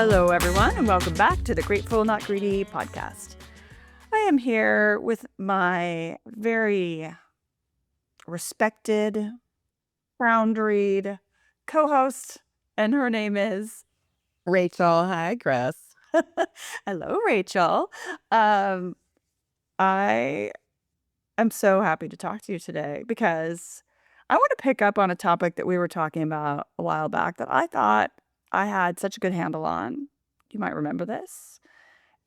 Hello, everyone, and welcome back to the Grateful Not Greedy podcast. I am here with my very respected, boundaried co-host, and her name is Rachel. Hi, Chris. Hello, Rachel. I am so happy to talk to you today because I want to pick up on a topic that we were talking about a while back that I thought I had such a good handle on. You might remember this.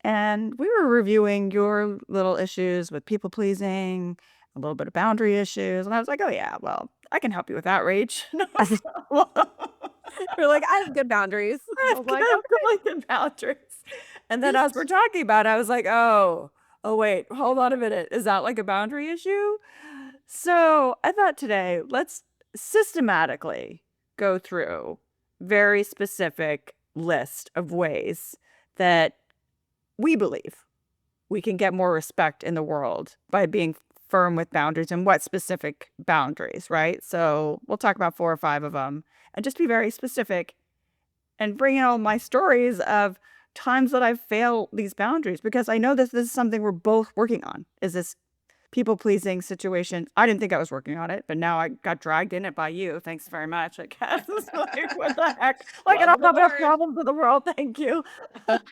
And we were reviewing your little issues with people pleasing, a little bit of boundary issues. And I was like, oh, yeah, well, I can help you with that, Rach. No problem. You're like, I have good boundaries. I I've was got like, okay. really good boundaries. And then as we're talking about it, I was like, oh, wait, hold on a minute. Is that like a boundary issue? So I thought today, let's systematically go through very specific list of ways that we believe we can get more respect in the world by being firm with boundaries and what specific boundaries, right? So we'll talk about 4 or 5 of them and just be very specific and bring in all my stories of times that I've failed these boundaries because I know this is something we're both working on, is this people-pleasing situation. I didn't think I was working on it, but now I got dragged in it by you. Thanks very much, I guess. It's like, what the heck? Like, I don't Welcome have enough aboard. problems in the world, thank you. But,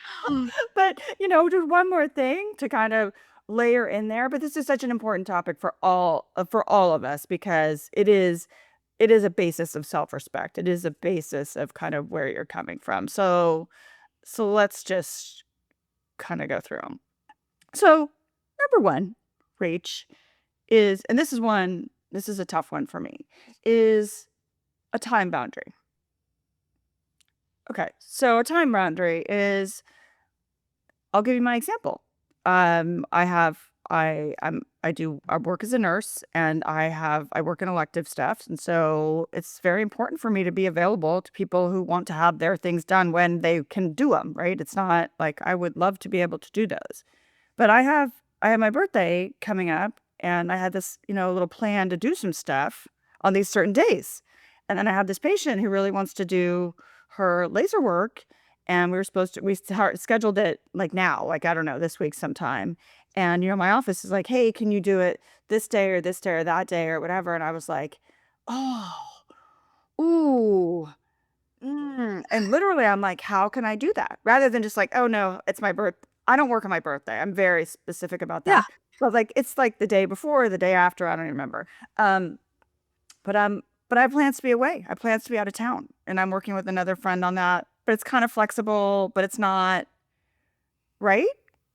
just one more thing to kind of layer in there, but this is such an important topic for all of us because it is a basis of self-respect. It is a basis of kind of where you're coming from. So let's just kind of go through them. So, number 1, Rach, is, and this is a tough one for me, is a time boundary. Okay, so a time boundary is, I'll give you my example. I work as a nurse and I work in elective stuff. And so it's very important for me to be available to people who want to have their things done when they can do them, right? It's not like I would love to be able to do those. But I have my birthday coming up and I had this, little plan to do some stuff on these certain days. And then I have this patient who really wants to do her laser work and we scheduled it like now, like, I don't know, this week sometime. And, my office is like, hey, can you do it this day or that day or whatever? And I was like, oh, ooh, and literally I'm like, how can I do that? Rather than just like, oh no, it's my birth. I don't work on my birthday. I'm very specific about Yeah. that. But like, it's like the day before or the day after. I don't even remember. But I have plans to be away. I have plans to be out of town and I'm working with another friend on that, but it's kind of flexible, but it's not, right?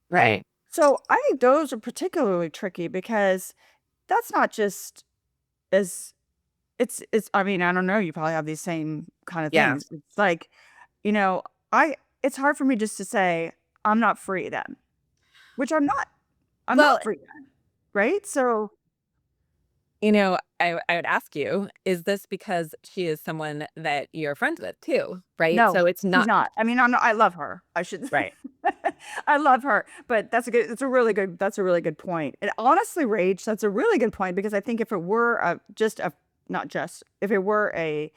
Right. So I think those are particularly tricky because that's not just as I mean, I don't know, you probably have these same kind of Yeah. things. It's like, it's hard for me just to say, I'm not free then, which I'm not. I'm Well, not free then, right? So I would ask you, is this because she is someone that you're friends with too, right? no, So it's she's not not. I mean, I love her. I should. right. I love her, but that's a really good point. And honestly, Rach, that's a really good point because I think if it were if it were a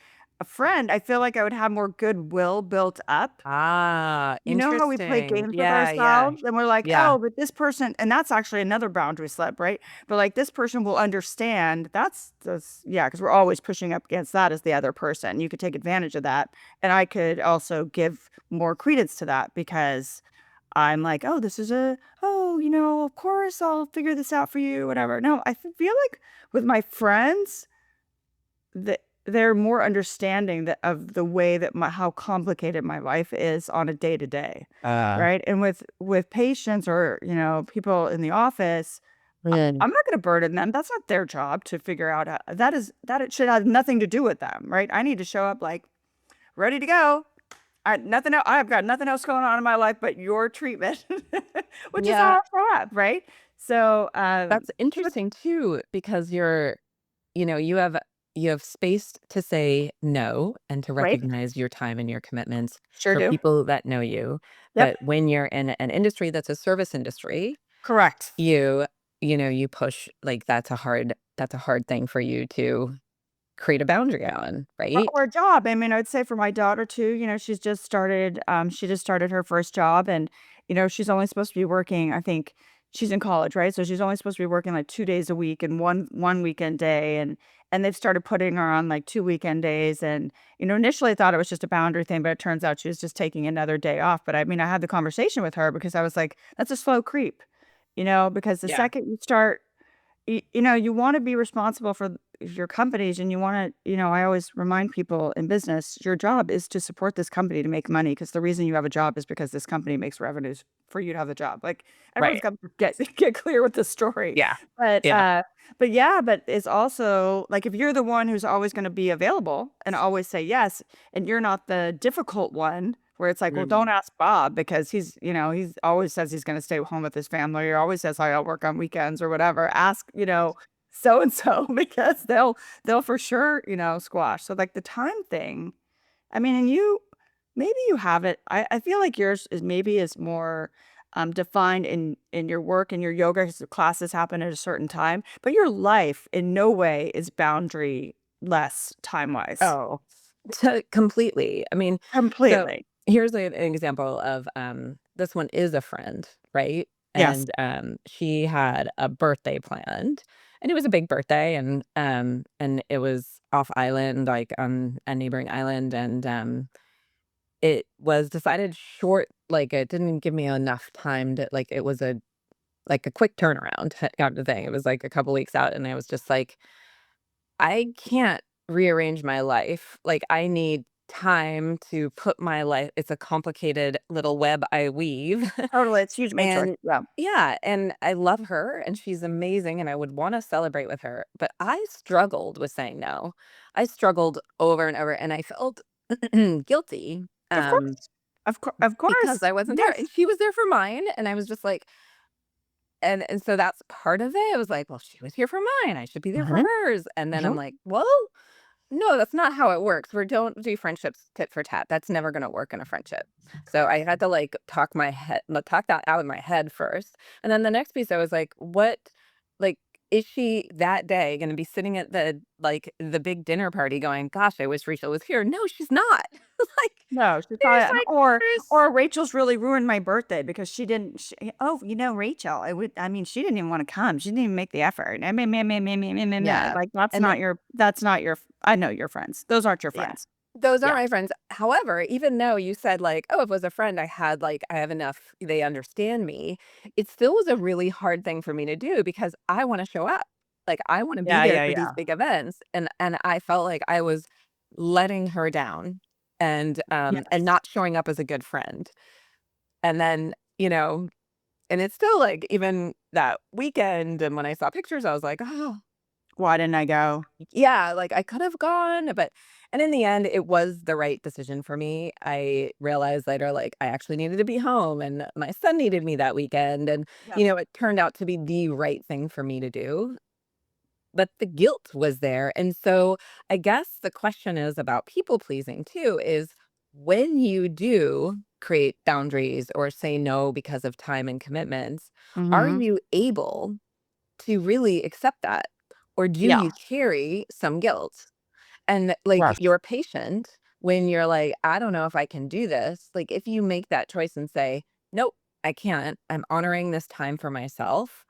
friend, I feel like I would have more goodwill built up. Ah, You know how we play interesting. games with Yeah, yeah. ourselves and we're like, Yeah. oh, but this person, and that's actually another boundary slip, right? But like this person will understand. Yeah, because we're always pushing up against that as the other person. You could take advantage of that. And I could also give more credence to that because I'm like, oh, of course I'll figure this out for you, whatever. No, I feel like with my friends, that they're more understanding of the way that how complicated my life is on a day to day, right? And with patients or people in the office, Mm. I'm not going to burden them. That's not their job to figure out it should have nothing to do with them, right? I need to show up like ready to go. Nothing else. I've got nothing else going on in my life but your treatment, which is Yeah. all I have, right? So, That's interesting too, because you have space to say no and to right, recognize your time and your commitments sure for do. people that know you. Yep, But when you're in an industry that's a service industry, correct. you push like that's a hard thing for you to create a boundary on, right? Or a job. I mean, I'd say for my daughter too, she just started her first job and, she's only supposed to be working, I think she's in college, right? So she's only supposed to be working like 2 days a week and one weekend day and they've started putting her on like 2 weekend days and, initially I thought it was just a boundary thing, but it turns out she was just taking another day off. But I mean, I had the conversation with her because I was like, that's a slow creep, because the Yeah. second you start you wanna be responsible for your companies and you wanna I always remind people in business, your job is to support this company to make money because the reason you have a job is because this company makes revenues for you to have the job. Like, everyone's Right. got to get clear with the story. Yeah. But, Yeah. but it's also like, if you're the one who's always gonna be available and always say yes, and you're not the difficult one where it's like, "Well, don't Mhm. ask Bob because he's always says he's gonna stay home with his family or always says I'll work on weekends or whatever. Ask, so and so because they'll for sure, squash." So, like, the time thing, I mean, and maybe you have it. I feel like yours is more, defined in your work and your yoga 'cause the classes happen at a certain time, but your life in no way is boundary-less time-wise. Oh, completely. I mean, so Completely. here's an example of this one is a friend, right? Yes. And she had a birthday planned, and it was a big birthday, and it was off island, like on a neighboring island, and it was decided short, like it didn't give me enough time to like it was a quick turnaround kind of thing. It was like a couple weeks out, and I was just like, I can't rearrange my life. Like, I need time to put my life it's a complicated little web I weave. Totally, it's huge matrix, And yeah. yeah, and I love her, and she's amazing, and I would wanna celebrate with her, but I struggled with saying no. I struggled over and over, and I felt guilty, Of course. Of because course. I wasn't there, Yes. and she was there for mine, and I was just like and so that's part of it. I was like, "Well, she was here for mine, I should be there for Mhm, hers," and then I'm mhm. like, "Well, no, that's not how it works. We don't do friendships tit for tat. That's never gonna work in a friendship." So I had to like talk that out in my head first. And then the next piece I was like, what like is she that day gonna be sitting at the big dinner party going, gosh, I wish Rachel was here? No, she's not. Like No, she's probably there's like there's or Rachel's really ruined my birthday because she didn't sh "Oh, Rachel, I mean, she didn't even wanna come. She didn't even make the effort. Meh, meh, meh, meh, meh, meh, meh, meh, meh." yeah. Like, And then that's not your I know your friends. Those aren't your yeah. friends. Those aren't Yeah. my friends. However, even though you said like, "Oh, if it was a friend, I have enough, they understand me," it still was a really hard thing for me to do because I wanna show up. Like, I wanna be Yeah, there yeah, for these yeah. big events, and I felt like I was letting her down and Yes. not showing up as a good friend. And then, and it's still like even that weekend and when I saw pictures, I was like, "Oh, Why didn't I go? yeah, like, I could have gone," but and in the end, it was the right decision for me. I realized later, like, I actually needed to be home, and my son needed me that weekend, and, Yep. it turned out to be the right thing for me to do, but the guilt was there, and so, I guess the question is about people pleasing too, is when you do create boundaries or say no because of time and commitments, are Mhm. you able to really accept that? Or do Yeah. you carry some guilt? And, like, Yes. you're patient when you're like, "I don't know if I can do this." Like, if you make that choice and say, "Nope, I can't. I'm honoring this time for myself."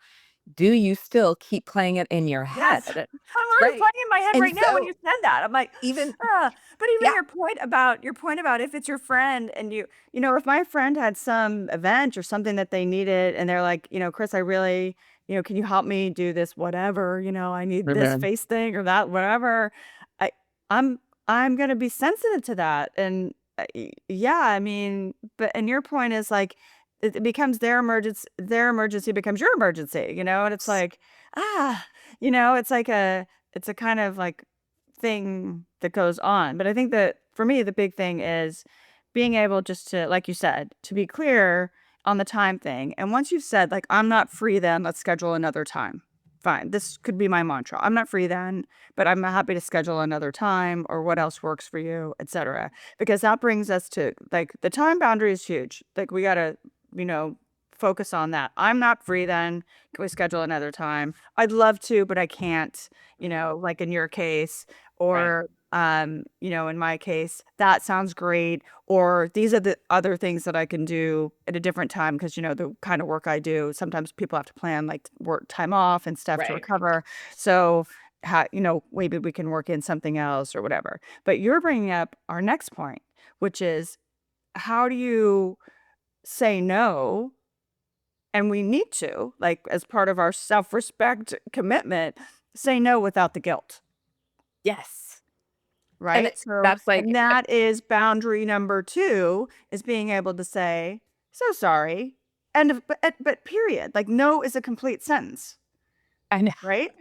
Do you still keep playing it in your Yes. head? I'm already Right. playing in my head And right now when so you said that. I'm like, even but even yeah. your point about if it's your friend and if my friend had some event or something that they needed and they're like, "Chris, I really, can you help me do this whatever, I need this Amen. face thing or that whatever." I I'm I'm going to be sensitive to that and yeah, I mean, but and your point is like it becomes their emergency becomes your emergency, and it's like, ah, it's a kind of like thing that goes on. But I think that for me, the big thing is being able just to, like you said, to be clear on the time thing. And once you've said, like, I'm not free then, let's schedule another time. Fine. This could be my mantra. I'm not free then, but I'm happy to schedule another time or what else works for you, etc. Because that brings us to like the time boundary is huge. Like we gotta, you know, focus on that. I'm not free then. Can we schedule another time? I'd love to, but I can't, like in your case. Right. or, in my case, "That sounds great," or, "These are the other things that I can do at a different time," because the kind of work I do, sometimes people have to plan, like, work time off and stuff to Right. recover. So, maybe we can work in something else or whatever. But you're bringing up our next point, which is, how do you say no? And we need to, like, as part of our self-respect commitment, say no without the guilt. Yes. And Right? So that's like and that is boundary number 2, is being able to say, "So sorry." End of but period. Like, no is a complete sentence, I know. right?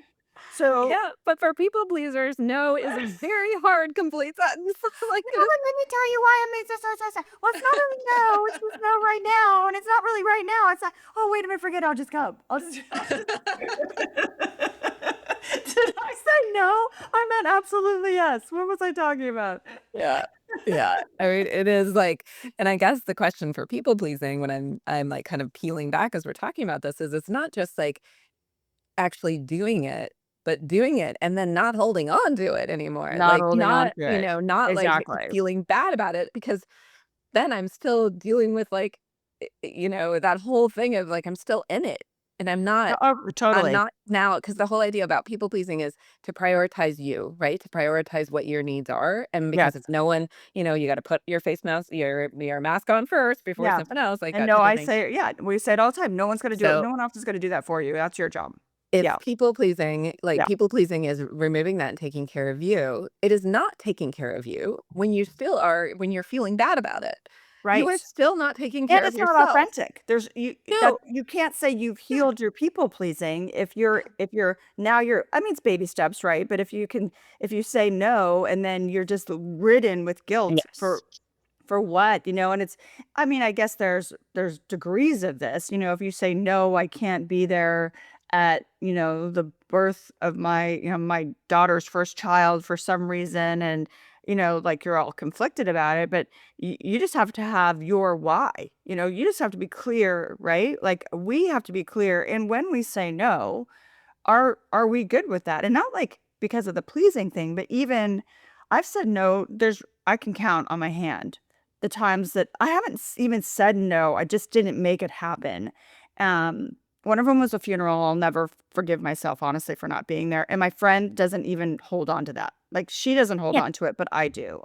So Yeah, but for people pleasers, no is a very hard complete sentence. Like, "No, but let me tell you why I made this Well, it's not really no, it's just no right now, and it's not really right now. It's like, "Oh, wait a minute, forget it, I'll just come. I'll just I'll just" Did I say no? I meant absolutely yes. What was I talking about? yeah. Yeah. I mean, it is like, and I guess the question for people pleasing when I'm like kind of peeling back as we're talking about this is it's not just like actually doing it, but doing it and then not holding on to it anymore. Not Like holding on not, to it. not like Exactly. feeling bad about it because then I'm still dealing with like that whole thing of like I'm still in it and Oh, I'm totally. not now because the whole idea about people pleasing is to prioritize you, right? To prioritize what your needs are. And because Yes. if no one, you got to put your face mask, your mask on first before Yeah. something else, like And that no, type of I thing. say yeah, we say it all the time. No one's gonna do it. So No one else is gonna do that for you. That's your job. if Yeah. people pleasing, like Yeah. people pleasing is removing that and taking care of you, it is not taking care of you when you're feeling bad about it. You are Right. still not taking And care of it's not yourself. authentic. There's No. you can't say you've Yeah. healed your people pleasing if you're now you're I mean, it's baby steps, right? But if you say no and then you're just ridden with guilt Yes. for what? And it's I mean, I guess there's degrees of this. If you say, "No, I can't be there at, the birth of my daughter's first child for some reason," and, like, you're all conflicted about it, but you just have to have your why. You just have to be clear, right? Like, we have to be clear, and when we say no, are we good with that? And not, like, because of the pleasing thing, but even I've said no I can count on my hand the times that I haven't even said no, I just didn't make it happen. Um, One of them was a funeral. I'll never forgive myself, honestly, for not being there, and my friend doesn't even hold on to that. Like, she doesn't hold Yeah. on to it, but I do.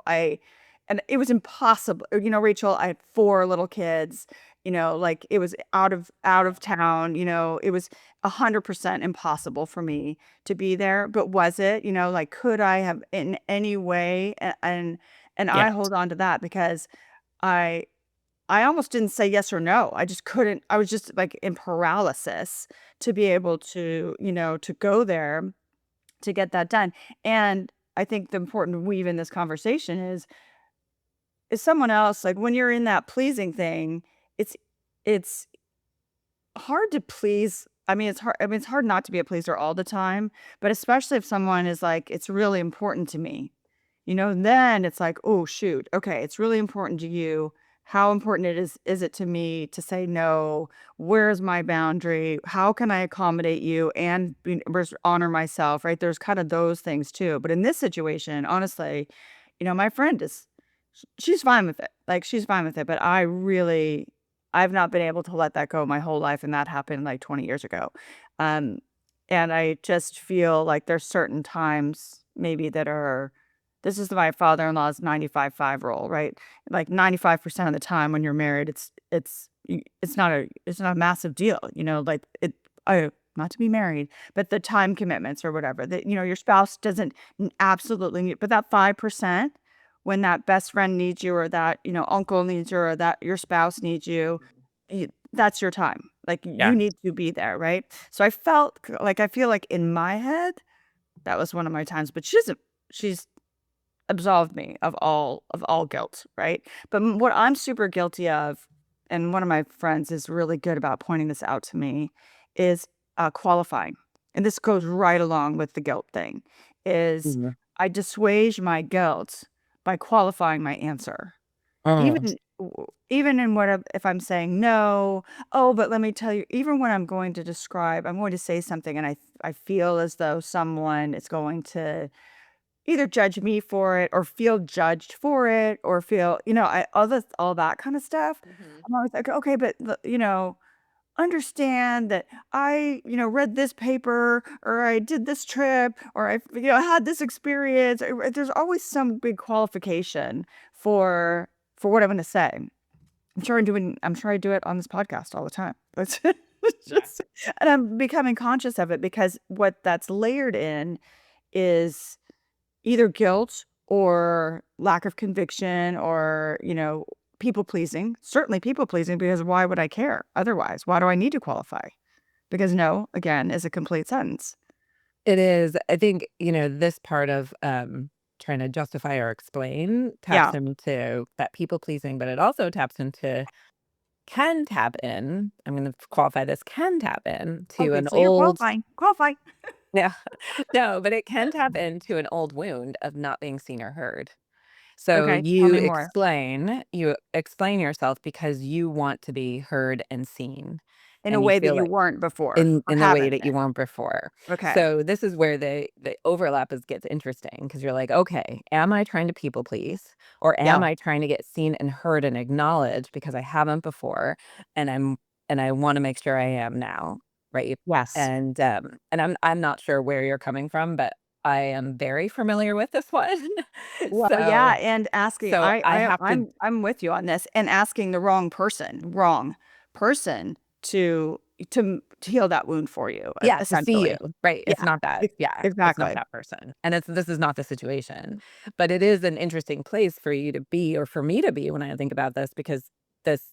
And it was impossible. Rachel, I had 4 little kids, like, it was out of town, it was 100% impossible for me to be there, but was it? Like, could I have in any way? And I Yes. hold on to that because I I almost didn't say yes or no. I just couldn't. I was just like in paralysis to be able to go there to get that done. And I think the important weave in this conversation is someone else, like, when you're in that pleasing thing, it's it's hard to please. It's hard not to be a pleaser all the time, but especially if someone is like, "It's really important to me." Then it's like, "Oh, shoot. Okay, it's really important to you. How important is it to me to say no? Where's my boundary? How can I accommodate you and honor myself?" Right? There's kind of those things too. But in this situation, honestly, my friend she's fine with it. Like, she's fine with it, but I've not been able to let that go my whole life, and that happened, like, 20 years ago. Um, and I just feel like there's certain times maybe that are this is my father-in-law's 95/5 rule, right? Like, 95% of the time when you're married, it's not a massive deal, like, not to be married, but the time commitments or whatever that, your spouse doesn't absolutely need, but that 5%, when that best friend needs you or that, uncle needs you or that your spouse needs that's your time. Like, Yeah. you need to be there, right? So I feel like in my head, that was one of my times, but she's absolved me of all guilt, right? But what I'm super guilty of, and one of my friends is really good about pointing this out to me, is qualifying. And this goes right along with the guilt thing, is Mhm. I dissuage my guilt by qualifying my answer. Mm. Even in if I'm saying no, oh, but let me tell you, even when I'm going to say something and I feel as though someone is going to either judge me for it or feel judged for it or feel, all that kind of stuff. Mhm. I'm always like, okay, but understand that I, read this paper or I did this trip or I, had this experience. There's always some big qualification for what I'm going to say. I'm sure I do it on this podcast all the time. It's Yeah. just, and I'm becoming conscious of it because what that's layered in is either guilt or lack of conviction or, people pleasing. Certainly people pleasing because why would I care otherwise? Why do I need to qualify? Because no, again, is a complete sentence. It is. I think, this part of, trying to justify or explain taps Yeah. into that people pleasing, but it also taps into can tap in, I'm gonna qualify this, can tap in to Okay, an so you're old qualifying. Qualify. no, no, but it can tap into an old wound of not being seen or heard. So Okay, tell me more. you explain yourself because you want to be heard and seen, In a and you way that feel you like weren't before in or the way haven't that you been. weren't before. Okay. So this is where the overlap gets interesting because you're like, "Okay, am I trying to people please or am Yeah. I trying to get seen and heard and acknowledged because I haven't before and I wanna make sure I am now." Right? Yes. And I'm not sure where you're coming from, but I am very familiar with this one. Well, yeah, So and asking so I I I have to I'm with you on this, and asking the wrong person to heal that wound for you, yeah, to see you, essentially. right, it's Yeah, not that yeah, it's not exactly. that person, and this is not the situation, but it is an interesting place for you to be or for me to be when I think about this because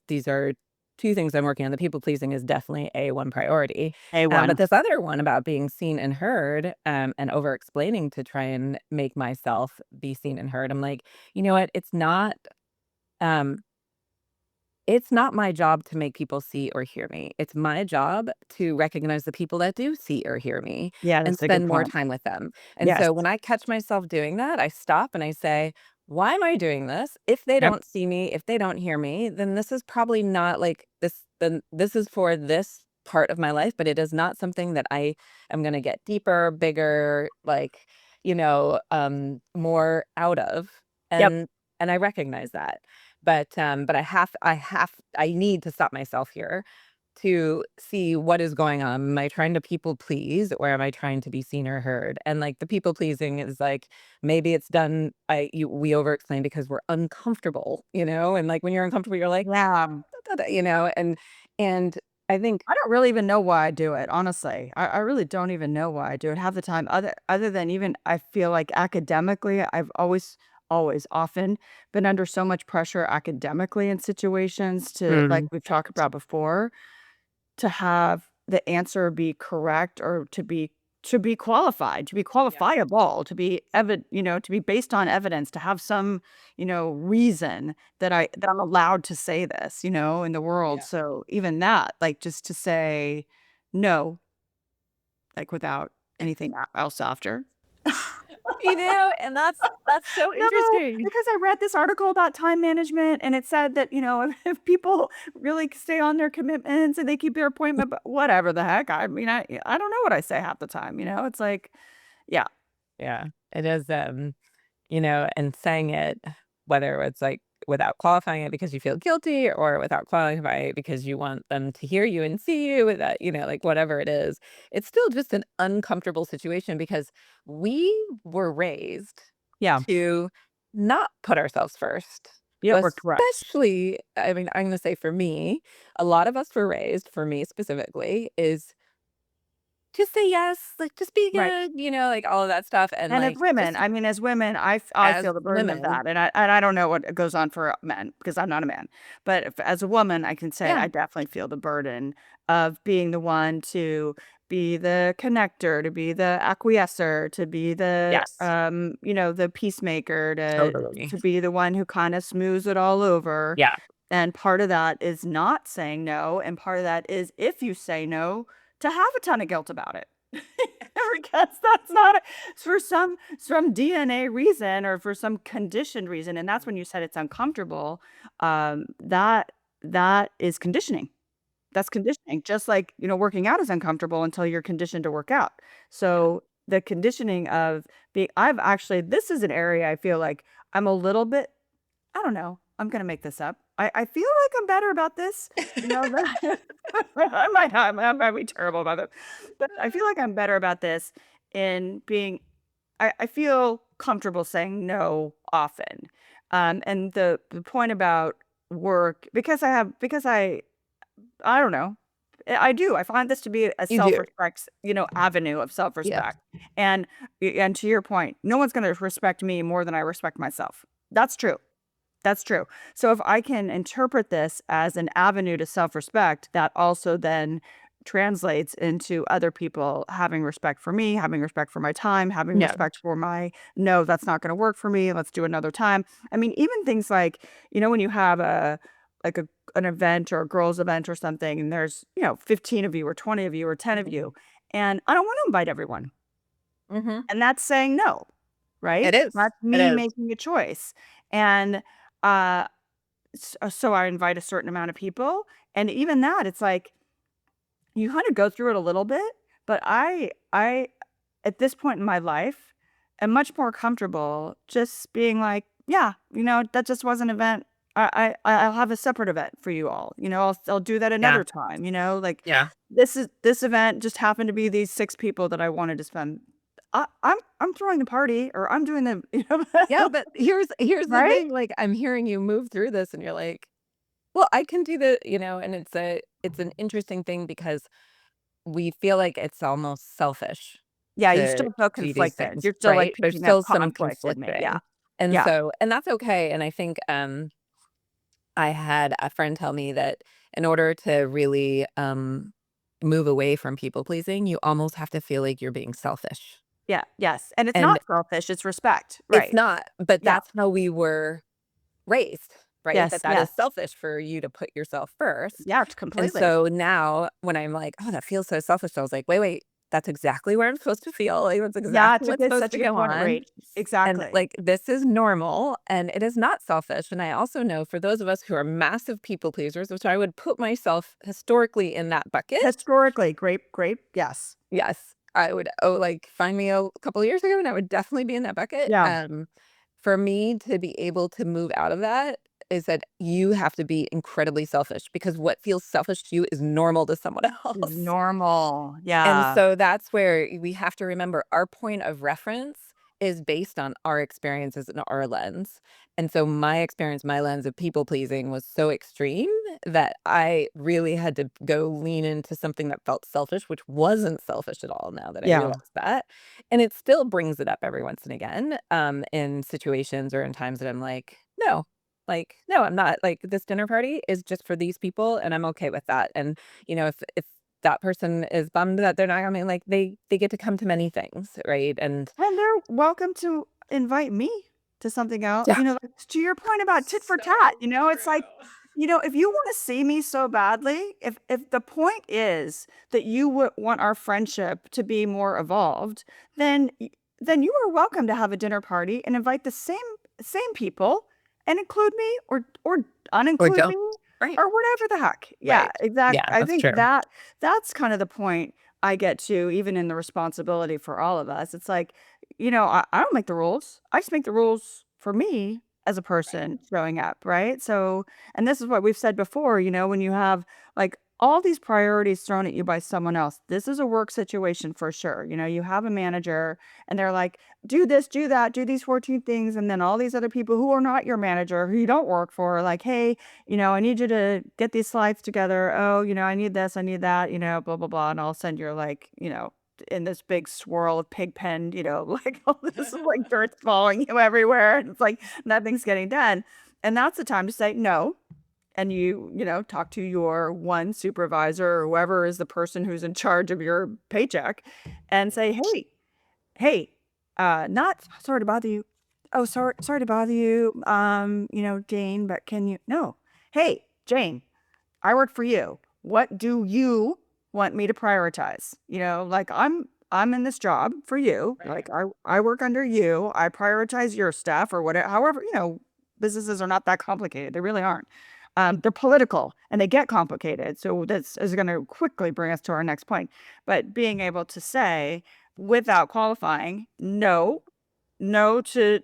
these are 2 things I'm working on. The people pleasing is definitely a one priority, but A1. this other one about being seen and heard, and over explaining to try and make myself be seen and heard, I'm like, "You know what? Um, it's not my job to make people see or hear me. It's my job to recognize the people that do see or hear me Yeah, and that's a good spend more point. time with them. And Yes. so when I catch myself doing that, I stop and I say, why am I doing this? If they Yep. don't see me, if they don't hear me, then this is probably not like this, then this is for this part of my life, but it is not something that I am going to get deeper, bigger, like, more out of. Yep. And I recognize that. But I need to stop myself here to see what is going on. Am I trying to people please or am I trying to be seen or heard? And like the people pleasing is like maybe it's done we over explain because we're uncomfortable, and like when you're uncomfortable, you're like, Yeah. "Da, da, da," and I think I don't really even know why I do it, honestly. I really don't even know why I do it half the time, other than even I feel like academically, I've always, often been under so much pressure academically in situations to like mm, we've talked about before, to have the answer be correct or to be qualified, to be yeah, qualifiable, to be based on evidence, to have some, reason that I'm allowed to say this, in the world. yeah. So even that, like just to say no, like without anything else after. And that's so No, interesting. because I read this article about time management and it said that, if people really stay on their commitments and they keep their appointment, but whatever the heck. I mean, I don't know what I say half the time, It's like, yeah, Yeah, it is. And saying it, whether it's like without qualifying it because you feel guilty or without qualifying it because you want them to hear you and see you without, like whatever it is, it's still just an uncomfortable situation because we were raised yeah, to not put ourselves first. yeah, we're correct. Especially, I mean, I'm going to say for me, a lot of us were raised, for me specifically, is just say yes, like just be Right. good, like all of that stuff. And And as like women, just I mean, as women, I as feel the burden of women, that, and I don't know what goes on for men because I'm not a man, but if, as a woman, I can say yeah. I definitely feel the burden of being the one to be the connector, to be the acquiescer, to be the, Yes, the peacemaker, totally. to be the one who kind of smooths it all over. Yeah. And part of that is not saying no, and part of that is if you say no, to have a ton of guilt about it. Because that's not for some DNA reason or for some conditioned reason, and that's when you said it's uncomfortable, that is conditioning. That's conditioning, just like, working out is uncomfortable until you're conditioned to work out. Yeah. So the conditioning of being I've actually this is an area I feel like I'm a little bit I don't know, I'm gonna make this up. I feel like I'm better about this, that I might be terrible about it, but I feel like I'm better about this in being I feel comfortable saying no often. And the point about work because I don't know. I do. I find this to be a You do. self-respect, avenue of Yeah. self-respect. And and to your point, no one's gonna respect me more than I respect myself. That's true. That's true. So if I can interpret this as an avenue to self-respect, that also then translates into other people having respect for me, having respect for my time, having Yeah. respect for my, no, that's not going to work for me. Let's do another time. I mean, even things like, when you have like a, an event or a girls event or something, and there's, 15 of you or 20 of you or 10 of Mhm. you, and I don't want to invite everyone. Mhm. And that's saying no, right? It is. That's It me is. making a choice. And, uh, so I invite a certain amount of people, and even that, it's like, you kinda go through it a little bit, but I at this point in my life, am much more comfortable just being like, "Yeah, that just was an event. I'll have a separate event for you all, I'll do that Yeah. another time," like, Yeah. this event just happened to be these 6 people that I wanted to spend I'm throwing the party or I'm doing the Yeah, but here's the right? thing, like, I'm hearing you move through this and you're like, "Well, I can do the," and it's an interesting thing because we feel like it's almost selfish Yeah, you to still feel do these conflicted. things, You're still, like, right? There's picking up still some conflict in me. Yeah. conflicting. And Yeah. so and that's okay, and I think, I had a friend tell me that in order to really, move away from people pleasing, you almost have to feel like you're being selfish. Yeah, yes, and it's And not selfish, it's respect, it's right. not, but Yeah. that's how we were raised, right? Yes, That yes. is selfish for you to put yourself first. Yeah, And completely. so now when I'm like, "Oh, that feels so selfish," I was like, "Wait, wait, that's exactly where I'm supposed to feel, like, that's Yeah, exactly it's a what's good supposed such to a good go point, on, Rach. and, Exactly. like, this is normal, and it is not selfish." And I also know for those of us who are massive people pleasers, which I would put myself historically in that bucket, Historically, great, yes. yes, I would like, find me a couple of years ago, and I would definitely be in that bucket. Yeah, For me to be able to move out of that is that you have to be incredibly selfish because what feels selfish to you is normal to someone is else. normal. And Yeah. so that's where we have to remember our point of reference is based on our experiences and our lens. And so my experience, my lens of people pleasing was so extreme that I really had to go lean into something that felt selfish, which wasn't selfish at all now that I Yeah. realize that. And it still brings it up every once and again in situations or in times that I'm like, no, I'm not. Like, this dinner party is just for these people, and I'm okay with that. And if that person is bummed that they're not coming, like, they get to come to many things, right? And And they're welcome to invite me to something else, yeah. like, to your point about tit for tat, So it's like, true. if you wanna see me so badly, if the point is that you would want our friendship to be more evolved, then you are welcome to have a dinner party and invite the same people and include me or Or uninclude me don't. Right. or whatever the heck. Yeah, Right. exact Yeah, I that's think true. that's kind of the point I get to even in the responsibility for all of us. It's like, I don't make the rules. I just make the rules for me as a Right. person showing up, right? So, and this is what we've said before, when you have like all these priorities thrown at you by someone else, this is a work situation for sure. You have a manager and they're like, do this, do that, do these 14 things. And then all these other people who are not your manager, who you don't work for, are like, hey, I need you to get these slides together. Oh, I need this, I need that, blah, blah, blah. And all of a sudden you're like, in this big swirl of pig pen, like all this is like dirt following you everywhere. And it's like nothing's getting done. And that's the time to say no. And talk to your one supervisor or whoever is the person who's in charge of your paycheck and say, hey, not sorry to bother you. Oh, sorry to bother you. Jane, but can you no. Hey, Jane, I work for you. What do you want me to prioritize? Like I'm in this job for you. Right. Like I work under you. I prioritize your stuff or whatever. However, businesses are not that complicated. They really aren't. They're political and they get complicated. So this is going to quickly bring us to our next point. But being able to say, without qualifying, no, no to,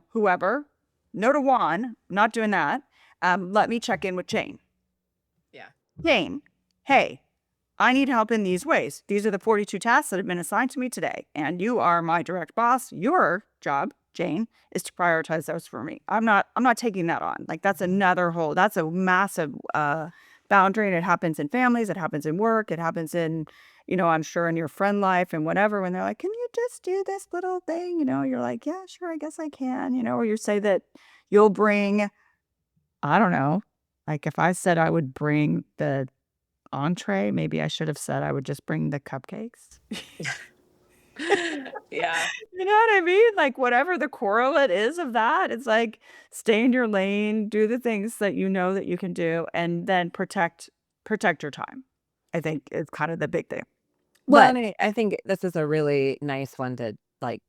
whoever, no to Juan, not doing that. Let me check in with Jane. Yeah. Jane, hey, I need help in these ways. These are the 42 tasks that have been assigned to me today. And you are my direct boss. Your job, Jane, is to prioritize those for me. I'm not taking that on. Like that's a massive boundary. And it happens in families, it happens in work, it happens in, I'm sure in your friend life and whatever, when they're like, can you just do this little thing? You're like, yeah, sure, I guess I can, or you say that you'll bring, I don't know, like if I said I would bring the entree, maybe I should have said I would just bring the cupcakes. Yeah. You know what I mean? Like, whatever the correlate is of that, it's like, stay in your lane, do the things that you know that you can do, and then protect your time. I think it's kind of the big thing. Well, But and I think this is a really nice one to, like,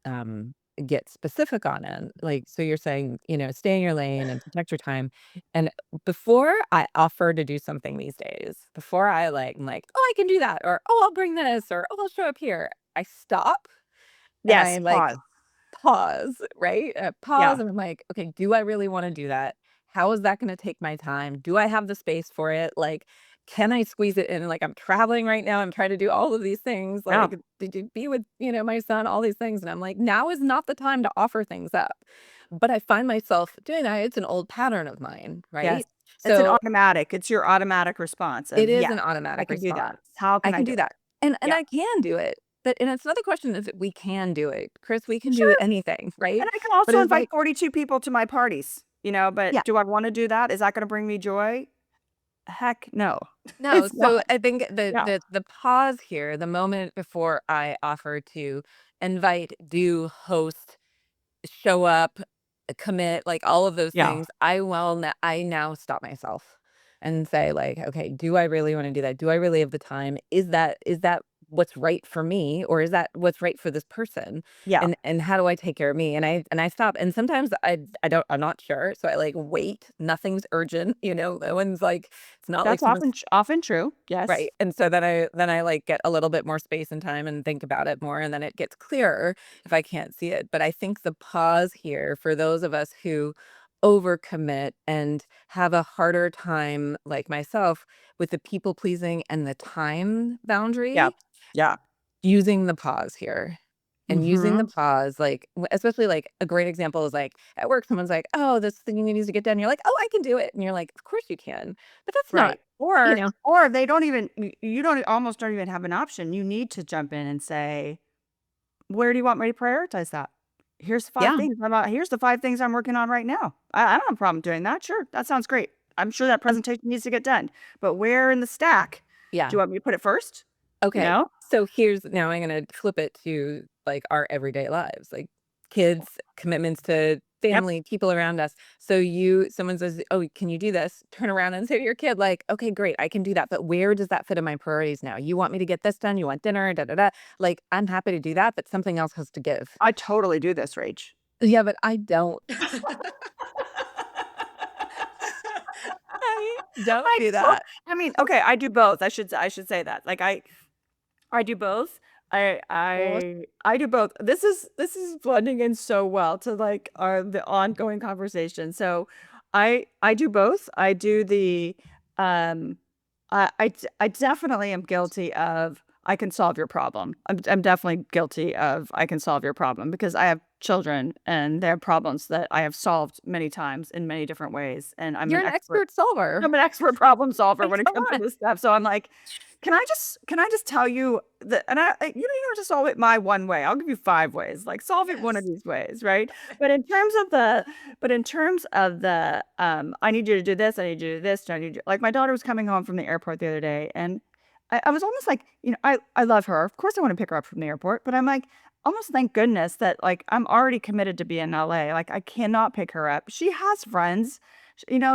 um, get specific on it. Like, so you're saying, stay in your lane and protect your time. And before I offer to do something these days, before I'm like, "Oh, I can do that," or, "Oh, I'll bring this," or, "Oh, I'll show up here." I stop and I, yes, like, pause. pause, right? Pause, Yeah, and I'm like, "Okay, do I really wanna do that? How is that gonna take my time? Do I have the space for it? Like, can I squeeze it in?" Like, I'm traveling right now, I'm trying to do all of these things, yeah, like, did you be with, my son, all these things, and I'm like, "Now is not the time to offer things up." But I find myself doing that, it's an old pattern of mine, yes. right? It's an So, automatic. It's your automatic response it of, is "Yes, an I automatic can do that. response. How I can I can do do it?" that, and Yeah, I can do it, but and it's another question if we can do it. Chris, we can do sure. anything, right? And I can But also it's invite like, 42 people to my parties, but yeah. do I wanna do that? Is that gonna bring me joy? Heck no. No, It's so not. I think the Yeah. the the pause here, the moment before I offer to invite, do, host, show up, commit, like all of those Yeah. things, I now stop myself and say like, "Okay, do I really wanna do that? Do I really have the time? Is that what's right for me, or is that what's right for this person? Yeah. And how do I take care of me?" And I stop, and sometimes I'm not sure, so I, like, wait. Nothing's urgent, no one's like, it's not like That's someone's often true. Yes. right, and so then I, like, get a little bit more space and time and think about it more, and then it gets clearer if I can't see it, but I think the pause here for those of us who overcommit and have a harder time, like myself, with the people pleasing and the time Yeah. boundary, Yeah. using the pause here. And using the Mhm. pause, like, especially, like, a great example is, like, at work, someone's like, "Oh, this thing needs to get done." You're like, "Oh, I can do it." And you're like, "Of course you can." But that's not, Right. you Or know or they don't even you don't almost don't even have an option. You need to jump in and say, "Where do you want me to prioritize that? Yeah. Here's the 5 things I'm working on right now. I don't have a problem doing that. Sure, that sounds great. I'm sure that Um, presentation needs to get done. But where in the stack? Do you yeah. want me to put it first?" You Okay. know? So here's now I'm gonna flip it to, like, our everyday lives, like, kids, commitments to Yep. family, people around us. So someone says, "Oh, can you do this?" Turn around and say to your kid, like, "Okay, great, I can do that, but where does that fit in my priorities now? You want me to get this done? You want dinner? Da, da, da." Like, I'm happy to do that, but something else has to give. I totally do this, Rach. Yeah, but I don't. I don't I do to that. I mean, okay, I do both. I should say that. Like, I do both. Well, I do both. This is blending in so well to, like, our the ongoing conversation. So, I do both. I do the, um I definitely am guilty of, "I can solve your problem." I'm definitely guilty of, "I can solve your problem," because I have children, and they have problems that I have solved many times in many different ways, and you're an expert solver. I'm an expert problem solver Like, when it come comes to on. this stuff, so I'm like, "Can I just tell you that," and you don't have to solve it my one way, I'll give you 5 ways, like, solve it one of Yes. these ways, right? But in terms of the, "I need you to do this, I need you to do this, I need you," like, my daughter was coming home from the airport the other day, and I was almost like, I love her, of course I wanna pick her up from the airport, but I'm like, almost thank goodness that, like, I'm already committed to be in LA, like, I cannot pick her up. She has friends,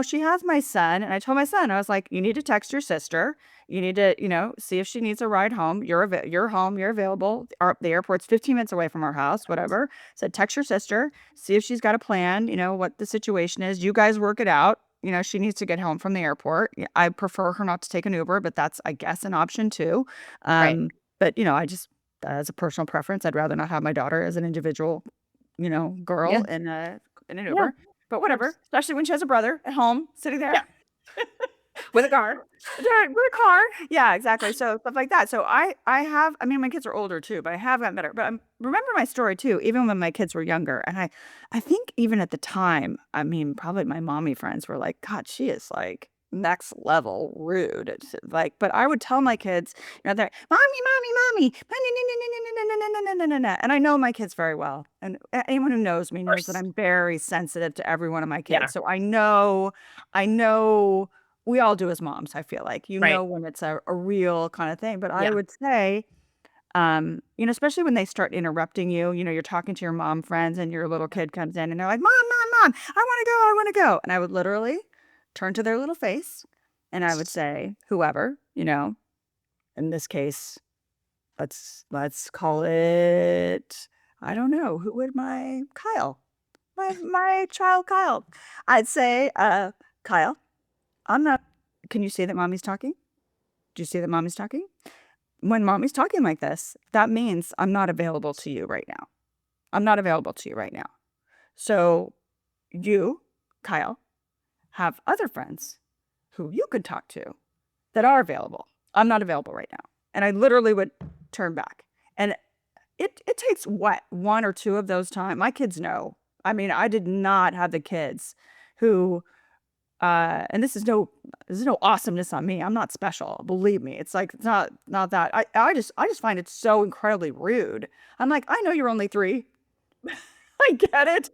she has my son, and I told my son, I was like, "You need to text your sister. You need to, see if she needs a ride home. You're home, you're available. The airport's 15 minutes away from our house, whatever." Said, "Text your sister, see if she's got a plan, what the situation is. You guys work it out." She needs to get home from the airport. I prefer her not to take an Uber, but that's, I guess, an option too. Right. But, as a personal preference. I'd rather not have my daughter as an individual, girl Yeah. in an Yeah. Uber, but Of whatever, course. especially when she has a brother at home sitting there. Yeah. With a car. With a car. Yeah, exactly. So stuff like that. So I mean, my kids are older too, but I have gotten better. But remember my story too, even when my kids were younger. And I think even at the time, I mean, probably my mommy friends were like, God, she is like next level rude. It's like, but I would tell my kids, they're mommy, and I know my kids very well. And anyone who knows me Of knows that course. I'm very sensitive to every one of my Yeah. kids. So I know we all do as moms, I feel like. You Right. know when it's a real kind of thing, but I Yeah. would say, especially when they start interrupting you, you're talking to your mom friends and your little Yeah. kid comes in and they're like, Mom, I wanna go. And I would literally turn to their little face and I would say, whoever, in this case, let's call it, I don't know, who would Kyle, my child Kyle. I'd say, Kyle, I'm not can you see that mommy's talking? Do you see that mommy's talking? When mommy's talking like this, that means I'm not available to you right now. I'm not available to you right now. So you, Kyle, have other friends who you could talk to that are available. I'm not available right now. And I literally would turn back. And it takes what, one or two of those times. My kids know. I mean, I did not have the kids who and this is no awesomeness on me. I'm not special. Believe me. It's like it's not that. I just find it so incredibly rude. I'm like, I know you're only 3. I get it.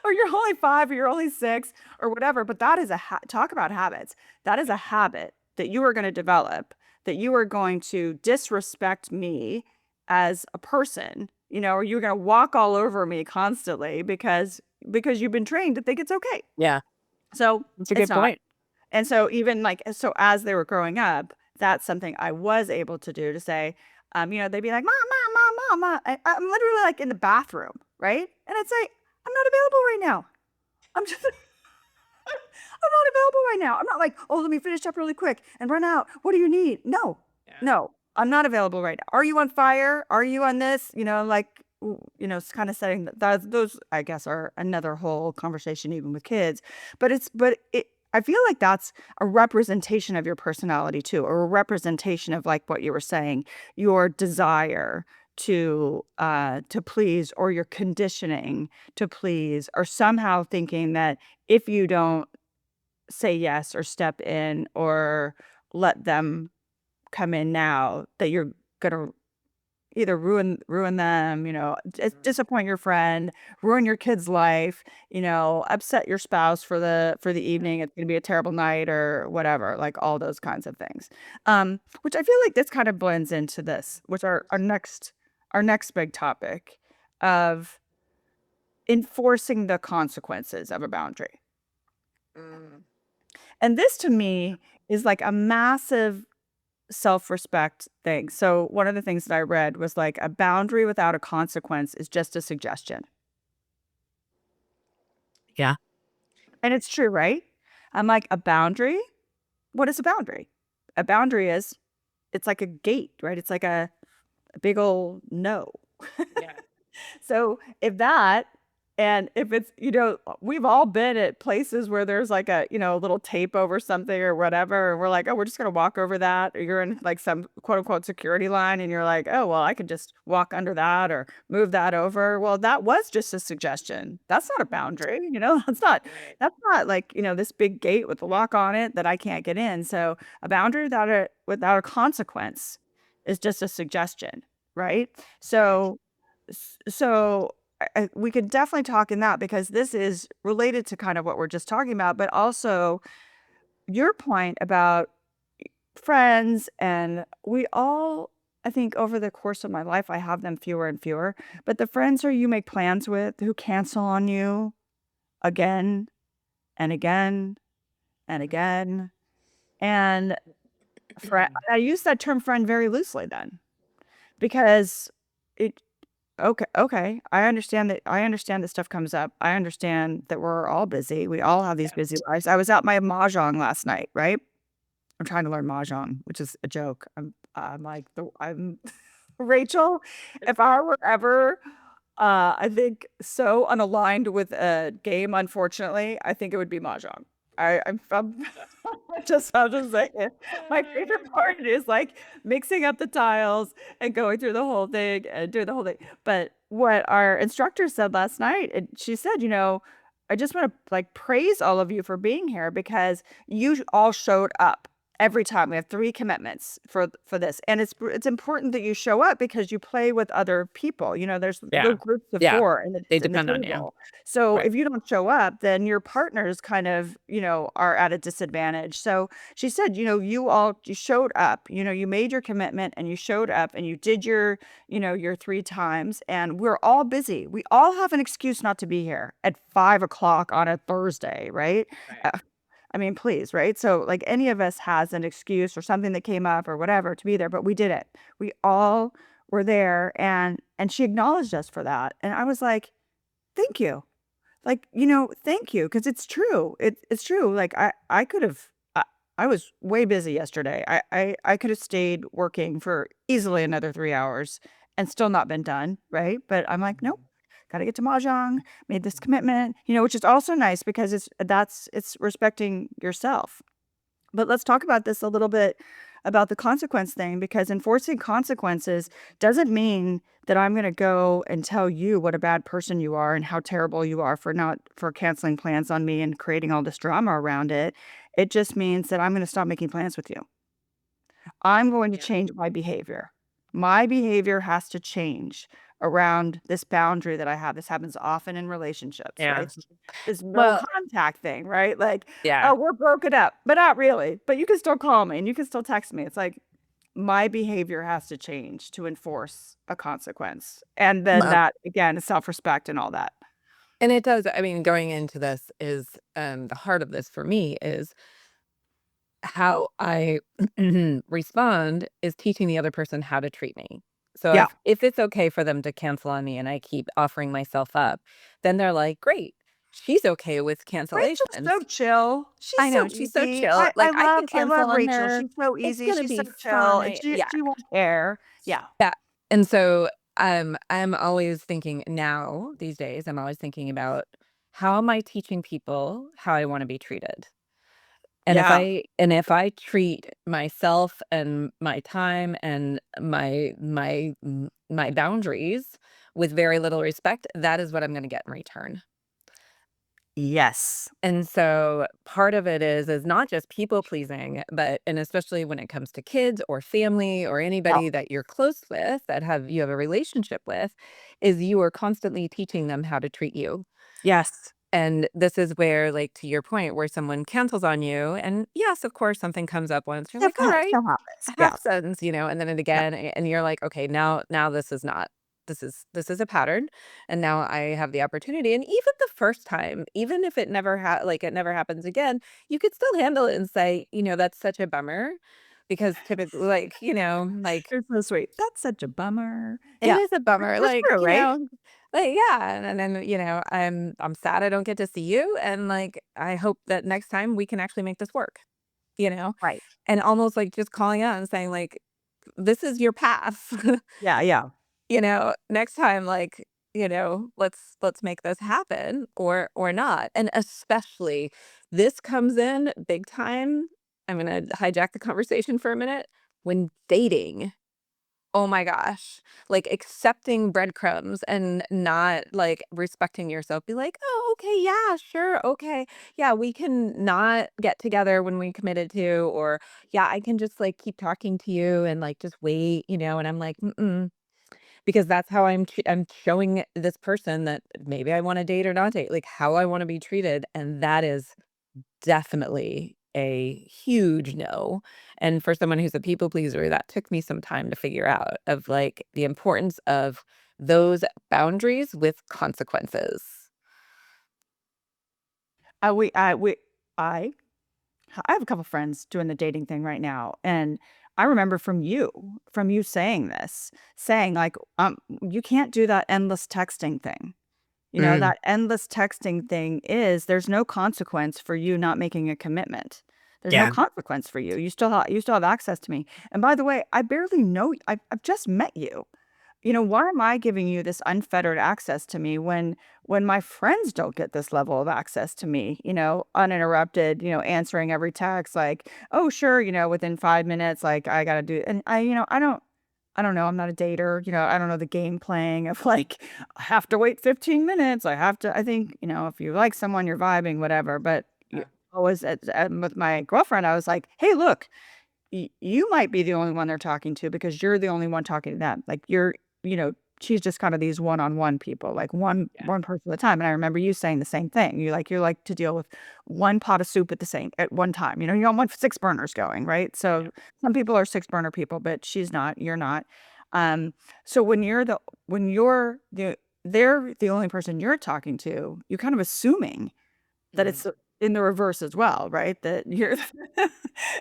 Or you're only 5 or you're only 6 or whatever, but that is talk about habits. That is a habit that you are going to develop, that you are going to disrespect me as a person, or you're going to walk all over me constantly because you've been trained to think it's okay. Yeah. So, That's a it's good not. point. And so even like so as they were growing up, that's something I was able to do to say, they'd be like, Mom. I'm literally like in the bathroom, right? And I'd say, I'm not available right now. I'm just I'm not available right now. I'm not like, oh, let me finish up really quick and run out. What do you need? No, Yeah. no, I'm not available right now. Are you on fire? Are you on this? It's kind of setting those, I guess, are another whole conversation even with kids. I feel like that's a representation of your personality too, or a representation of like what you were saying, your desire to please, or your conditioning to please, or somehow thinking that if you don't say yes or step in or let them come in now, that you're gonna either ruin them, Mhm. disappoint your friend, ruin your kid's life, upset your spouse for the Yeah. evening. It's gonna be a terrible night or whatever, like all those kinds of things. Which I feel like this kind of blends into this, which are our next big topic of enforcing the consequences of a boundary. Mm. And this to me is like a massive self-respect thing. So one of the things that I read was like a boundary without a consequence is just a suggestion. Yeah. And it's true, right? I'm like, a boundary? What is a boundary? A boundary is it's like a gate, right? It's like a big old no. Yeah. So if it's, we've all been at places where there's like a little tape over something or whatever. And we're like, oh, we're just going to walk over that. Or you're in like some quote unquote security line and you're like, oh, well, I could just walk under that or move that over. Well, that was just a suggestion. That's not a boundary. That's not, Right. that's not like, this big gate with a lock on it that I can't get in. So a boundary without a consequence is just a suggestion. Right. Right. So we could definitely talk in that because this is related to kind of what we're just talking about, but also your point about friends. And we all, I think, over the course of my life, I have them fewer and fewer. But the friends who you make plans with who cancel on you again and again and Mhm. again. And I use that term friend very loosely then because it okay, okay. I understand that stuff comes up. I understand that we're all busy. We all have these Yeah. busy lives. I was at my mahjong last night, right? I'm trying to learn mahjong, which is a joke. I'm like the I'm Rachel, if I were ever, I think so unaligned with a game, unfortunately, I think it would be mahjong. I'm I'm just saying it. My favorite part is like mixing up the tiles and going through the whole thing and doing the whole thing. But what our instructor said last night, she said, I just want to like praise all of you for being here because you all showed up every time. We have 3 commitments for this, and it's important that you show up because you play with other people. There's little Yeah. groups of Yeah. 4 in They the depend on you. table. So Right. if you don't show up, then your partners kind of, are at a disadvantage. So she said, you showed up, you made your commitment and you showed up and you did your 3 times, and we're all busy. We all have an excuse not to be here at 5 o'clock on a Thursday, right? Right. Uh, I mean, please, right? So, like, any of us has an excuse or something that came up or whatever to be there, but we did it. We all were there, and she acknowledged us for that. And I was like, "Thank you." Like, thank you, because it's true. It's true. Like, I could have I was way busy yesterday. I could have stayed working for easily another 3 hours and still not been done, right? But I'm like, "Nope. Gotta get to mahjong, made this commitment," which is also nice because it's respecting yourself. But let's talk about this a little bit about the consequence thing, because enforcing consequences doesn't mean that I'm going to go and tell you what a bad person you are and how terrible you are for canceling plans on me and creating all this drama around it. It just means that I'm going to stop making plans with you. I'm going to Yeah. change my behavior. My behavior has to change around this boundary that I have. This happens often in relationships, Yeah. right? This no Well, contact thing, right? Like, yeah. oh, we're broken up, but not really. But you can still call me and you can still text me. It's like my behavior has to change to enforce a consequence. And then Well, that again is self-respect and all that. and it does, I mean, going into this is, the heart of this for me is how I respond is teaching the other person how to treat me. So Yeah. if it's okay for them to cancel on me and I keep offering myself up, then they're like, "Great. She's okay with Rachel's so cancellations." chill. She's I so know, she's so easy. chill. I I Like, I love can I love cancel on Rachel. her. She's so It's easy. gonna She's so be chill, and fine. she Yeah. she won't care. Yeah. Yeah. And so, I'm always thinking now, these days, I'm always thinking about how am I teaching people how I wanna be treated? Yeah. And if I treat myself and my time and my boundaries with very little respect, that is what I'm gonna get in return. Yes. And so part of it is not just people pleasing, but and especially when it comes to kids or family or Yeah. anybody that you're close with that you have a relationship with, is you are constantly teaching them how to treat you. Yes. And this is where, like, to your point, where someone cancels on you, and yes, of course, something comes up once, you're like, "All right, Still happens. Yeah. happens," and then it Yeah. again, and you're like, "Okay, now this is not this is a pattern, and now I have the opportunity." And even the first time, even if it never happens again, you could still handle it and say, "That's such a bummer," because typically, like You're so sweet. That's such a bummer. it Yeah. is a bummer, That's true, right? yeah, and then, I'm sad I don't get to see you, and, like, I hope that next time we can actually make this work, you know? Right. And almost, like, just calling out and saying, like, "This is your path." Yeah, yeah. Next time, like, let's make this happen or not. And especially this comes in big time. I'm gonna hijack the conversation for a minute. When dating, oh my gosh, like accepting breadcrumbs and not like respecting yourself. Be like, oh, okay, yeah, sure, okay, yeah, we can not get together when we committed to, or yeah, I can just like keep talking to you and like just wait. And I'm like, mm-mm, because that's how I'm showing this person that maybe I want to date or not date, like how I want to be treated, and that is definitely a huge no. And for someone who's a people pleaser, that took me some time to figure out of like the importance of those boundaries with consequences. We I I have a couple friends doing the dating thing right now, and I remember from you saying this, saying like, you can't do that endless texting thing. Mm, That endless texting thing is there's no consequence for you not making a commitment. There's no Yeah. consequence for you. You still have access to me. And by the way, I barely know I've just met you. Why am I giving you this unfettered access to me when my friends don't get this level of access to me, uninterrupted, answering every text like, "Oh, sure, within 5 minutes, like, I gotta do," and I don't know, I'm not a dater, I don't know the game playing of, like, I have to wait 15 minutes, I think, if you like someone, you're vibing, whatever, but you always with my girlfriend, I was like, "Hey, look, you might be the only one they're talking to because you're the only one talking to them. Like you know, she's just kind of these one-on-one people, like Yeah. one person at a time. And I remember you saying the same thing. You like to deal with one pot of soup at one time. You don't want six burners going, right? Yeah. So some people are six burner people, but she's not, you're not. Um, so when they're the only person you're talking to, you're kind of assuming that Mhm. it's in the reverse as well, right? That you're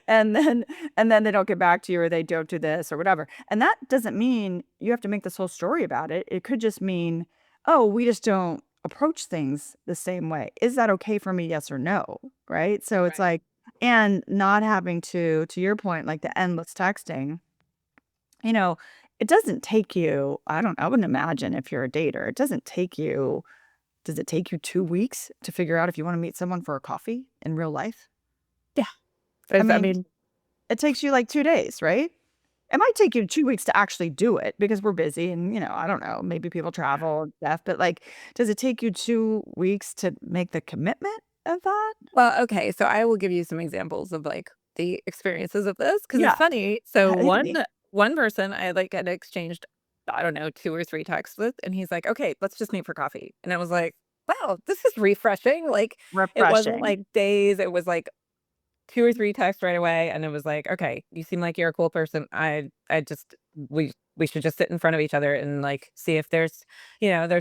and then they don't get back to you or they don't do this or whatever. And that doesn't mean you have to make this whole story about it. It could just mean, "Oh, we just don't approach things the same way. Is that okay for me? Yes or no?" Right? So it's Right. like and not having to your point, like the endless texting, you know, it doesn't take you I wouldn't imagine if you're a dater, it doesn't take you does it take you 2 weeks to figure out if you wanna meet someone for a coffee in real life? Yeah. I I mean, mean, it takes you, like, 2 days, right? It might take you 2 weeks to actually do it because we're busy and, I don't know, maybe people travel and stuff, but, like, does it take you 2 weeks to make the commitment of that? well, okay, so I will give you some examples of, like, the experiences of this because it's Yeah, funny. So hit one me. one person I, like, had exchanged, I don't know, 2 or 3 texts with, and he's like, "Okay, let's just meet for coffee." And I was like, "Wow, this is refreshing." Like, it wasn't, Refreshing. like, days, it was, like, 2 or 3 texts right away, and it was like, "Okay, you seem like you're a cool person. I just we should just sit in front of each other and, like, see if there's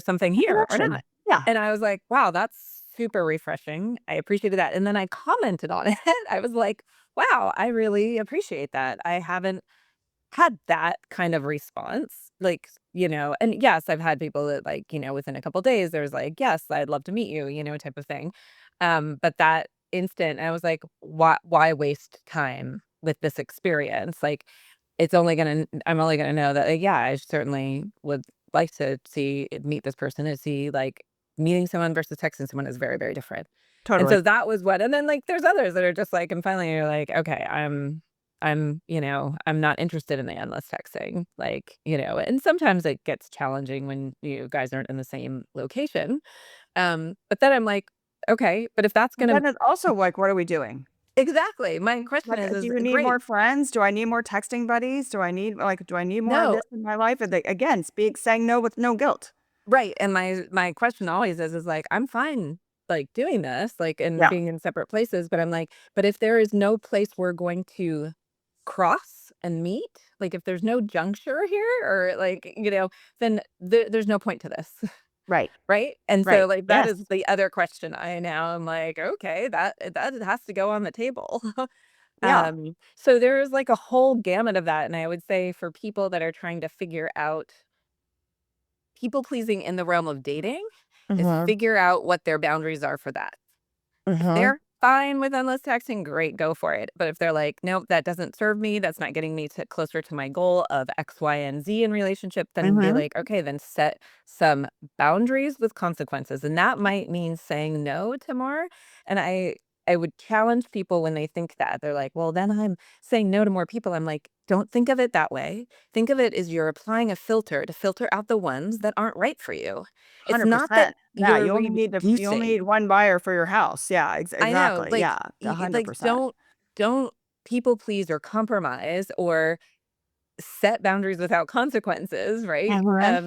something A here or connection. not." Yeah, And I was like, "Wow, that's super refreshing." I appreciated that, and then I commented on it. I was like, "Wow, I really appreciate that. I haven't had that kind of response." Like, and yes, I've had people that, like, within a couple days, there's like, "Yes, I'd love to meet you," type of thing. But that instant, I was like, why waste time with this experience? Like, I'm only gonna know that, like, yeah, I certainly would like to meet this person and see, like, meeting someone versus texting someone is very, very different. And totally. so that was what, and then, like, there's others that are just like, and finally you're like, okay, I'm not interested in the endless texting, like, and sometimes it gets challenging when you guys aren't in the same location. But then I'm like, okay, but if that's But gonna then it's also like, what are we doing? exactly. My question Like, do is you need great. more friends? Do I need more texting buddies? Do I need more of No, this in my life? And again, saying no with no guilt. right. And my question always is like, I'm fine like doing this, like, and Yeah, being in separate places, but I'm like, but if there is no place we're going to cross and meet, like if there's no juncture here or like, then there's no point to this. right, Right? And so, right. like, that Yes. is the other question I now am like, "Okay, that has to go on the table." Yeah. So there's, like, a whole gamut of that, and I would say for people that are trying to figure out people pleasing in the realm of dating is Mhm, figure out what their boundaries are for that. If mhm, they're fine with endless texting, great, go for it. But if they're like, "Nope, that doesn't serve me, that's not getting me to closer to my goal of X, Y, and Z in relationship," then be mhm. like, "Okay, then set some boundaries with consequences." And that might mean saying no to more. And I would challenge people when they think that. They're like, "Well, then I'm saying no to more people." I'm like, "Don't think of it that way. Think of it as you're applying a filter to filter out the ones that aren't right for you. It's not that 100%. Yeah, you're you only need reducing. 1 buyer for your house. Yeah, I know, exactly. like, Yeah, 100%. don't people please or compromise or set boundaries without consequences, right? Mhm.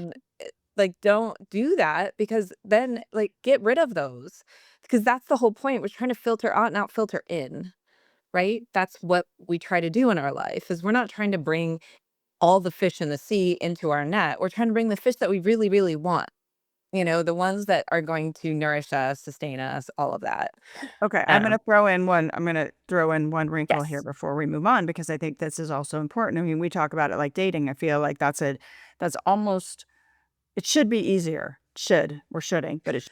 Like, don't do that because then, like, get rid of those because that's the whole point. We're trying to filter out, not filter in, right? That's what we try to do in our life is we're not trying to bring all the fish in the sea into our net. We're trying to bring the fish that we really, really want, the ones that are going to nourish us, sustain us, all of that. Okay, Um, I'm gonna throw in one wrinkle here yes. before we move on because I think this is also important. I mean, we talk about it like dating. I feel like that's almost it should be easier. Should, we're shoulding, but it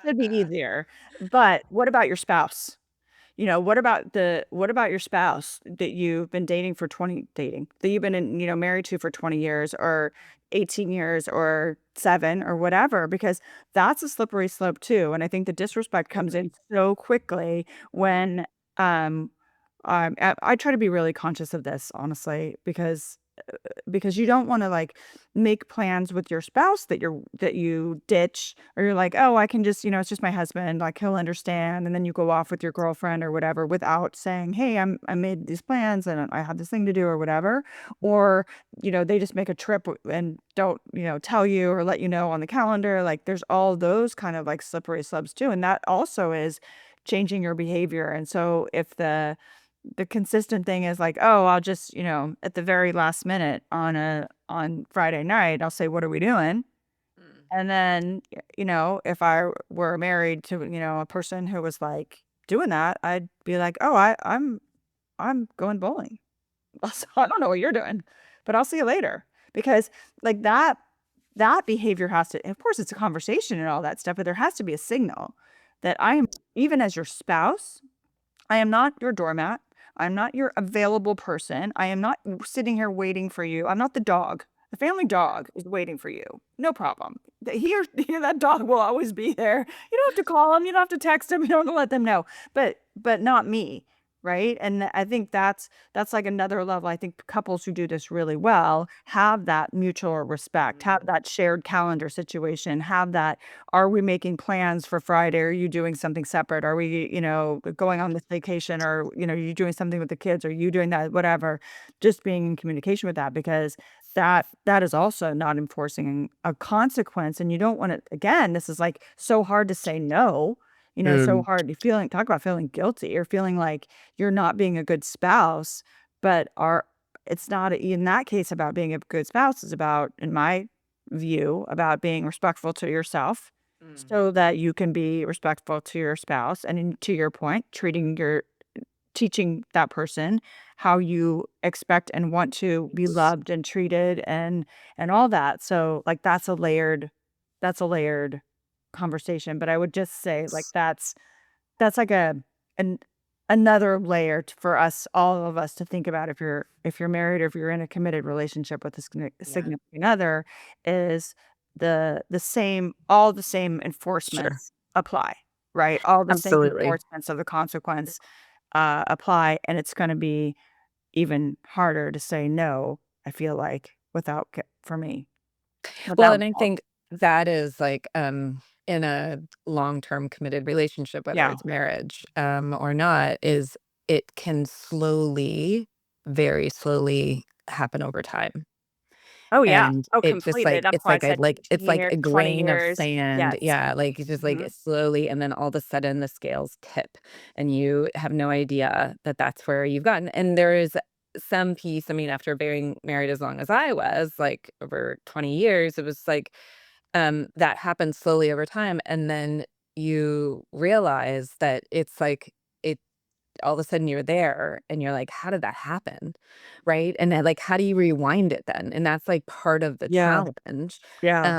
should be easier. But what about your spouse? what about your spouse that you've been dating for 20 dating, that you've been married to for 20 years or 18 years or 7 or whatever, because that's a slippery slope too. And I think the disrespect comes in Absolutely. so quickly Mhm. when um I try to be really conscious of this, honestly, because you don't wanna, like, make plans with your spouse that you ditch, or you're like, "Oh, I can just it's just my husband, like, he'll understand," and then you go off with your girlfriend or whatever without saying, "Hey, I made these plans and I have this thing to do," or whatever, or, they just make a trip and don't, tell you or let you know on the calendar, like, there's all those kind of, like, slippery slopes too, and that also is changing your behavior, and so if the consistent thing is like, "Oh, I'll just, at the very last minute on Friday night, I'll say, 'What are we doing?'" Mm. And then, if I were married to, a person who was, like, doing that, I'd be like, "Oh, I'm going bowling. So I don't know what you're doing, but I'll see you later." Because, like, that behavior has to of course, it's a conversation and all that stuff, but there has to be a signal that I am even as your spouse, I am not your doormat. I'm not your available person. I am not sitting here waiting for you. I'm not the dog. The family dog is waiting for you. No problem. He or that dog will always be there. You don't have to call him. You don't have to text him. You don't have to let them know. But not me, right? And I think that's like another level. I think couples who do this really well have that mutual respect, have Mhm. that shared calendar situation, have that, are we making plans for Friday? Are you doing something separate? Are we, going on this vacation, or, you doing something with the kids? Are you doing that? Whatever. Just being in communication with that, because that is also not enforcing a consequence. And you don't want to, again, this is like so hard to say no, so Mm. hard to feeling, talk about feeling guilty or feeling like you're not being a good spouse, but it's not in that case about being a good spouse. It's about, in my view, about being respectful to yourself Mm. so that you can be respectful to your spouse, and to your point, teaching that person how you expect and want to be loved and treated, and all that. So, like, that's a layered conversation, but I would just say, like, that's like an another layer for us, all of us, to think about if you're married or if you're in a committed relationship with a Yeah. significant other, is all the same Sure. enforcements apply, right? All the same Absolutely. enforcements of the consequence, apply, and it's gonna be even harder to say no, I feel like, for me, Well, without and I guilt. think that is like, in a long-term committed relationship, whether Yeah. it's marriage, or not, is it can slowly, very slowly happen over time. Oh, yeah. And Oh, it just completely. That's why I said it's 15 like years, a 20 grain of years. sand. Yes. Yeah, like, it's just, like, Mhm. it slowly, and then all of a sudden the scales tip, and you have no idea that that's where you've gotten, and there is some piece. I mean, after being married as long as I was, like, over 20 years, it was like, that happens slowly over time, and then you realize that it's like, it all of a sudden you're there and you're like, "How did that happen?" Right? And then, like, how do you rewind it then? And that's, like, part of the Yeah. challenge, Yeah.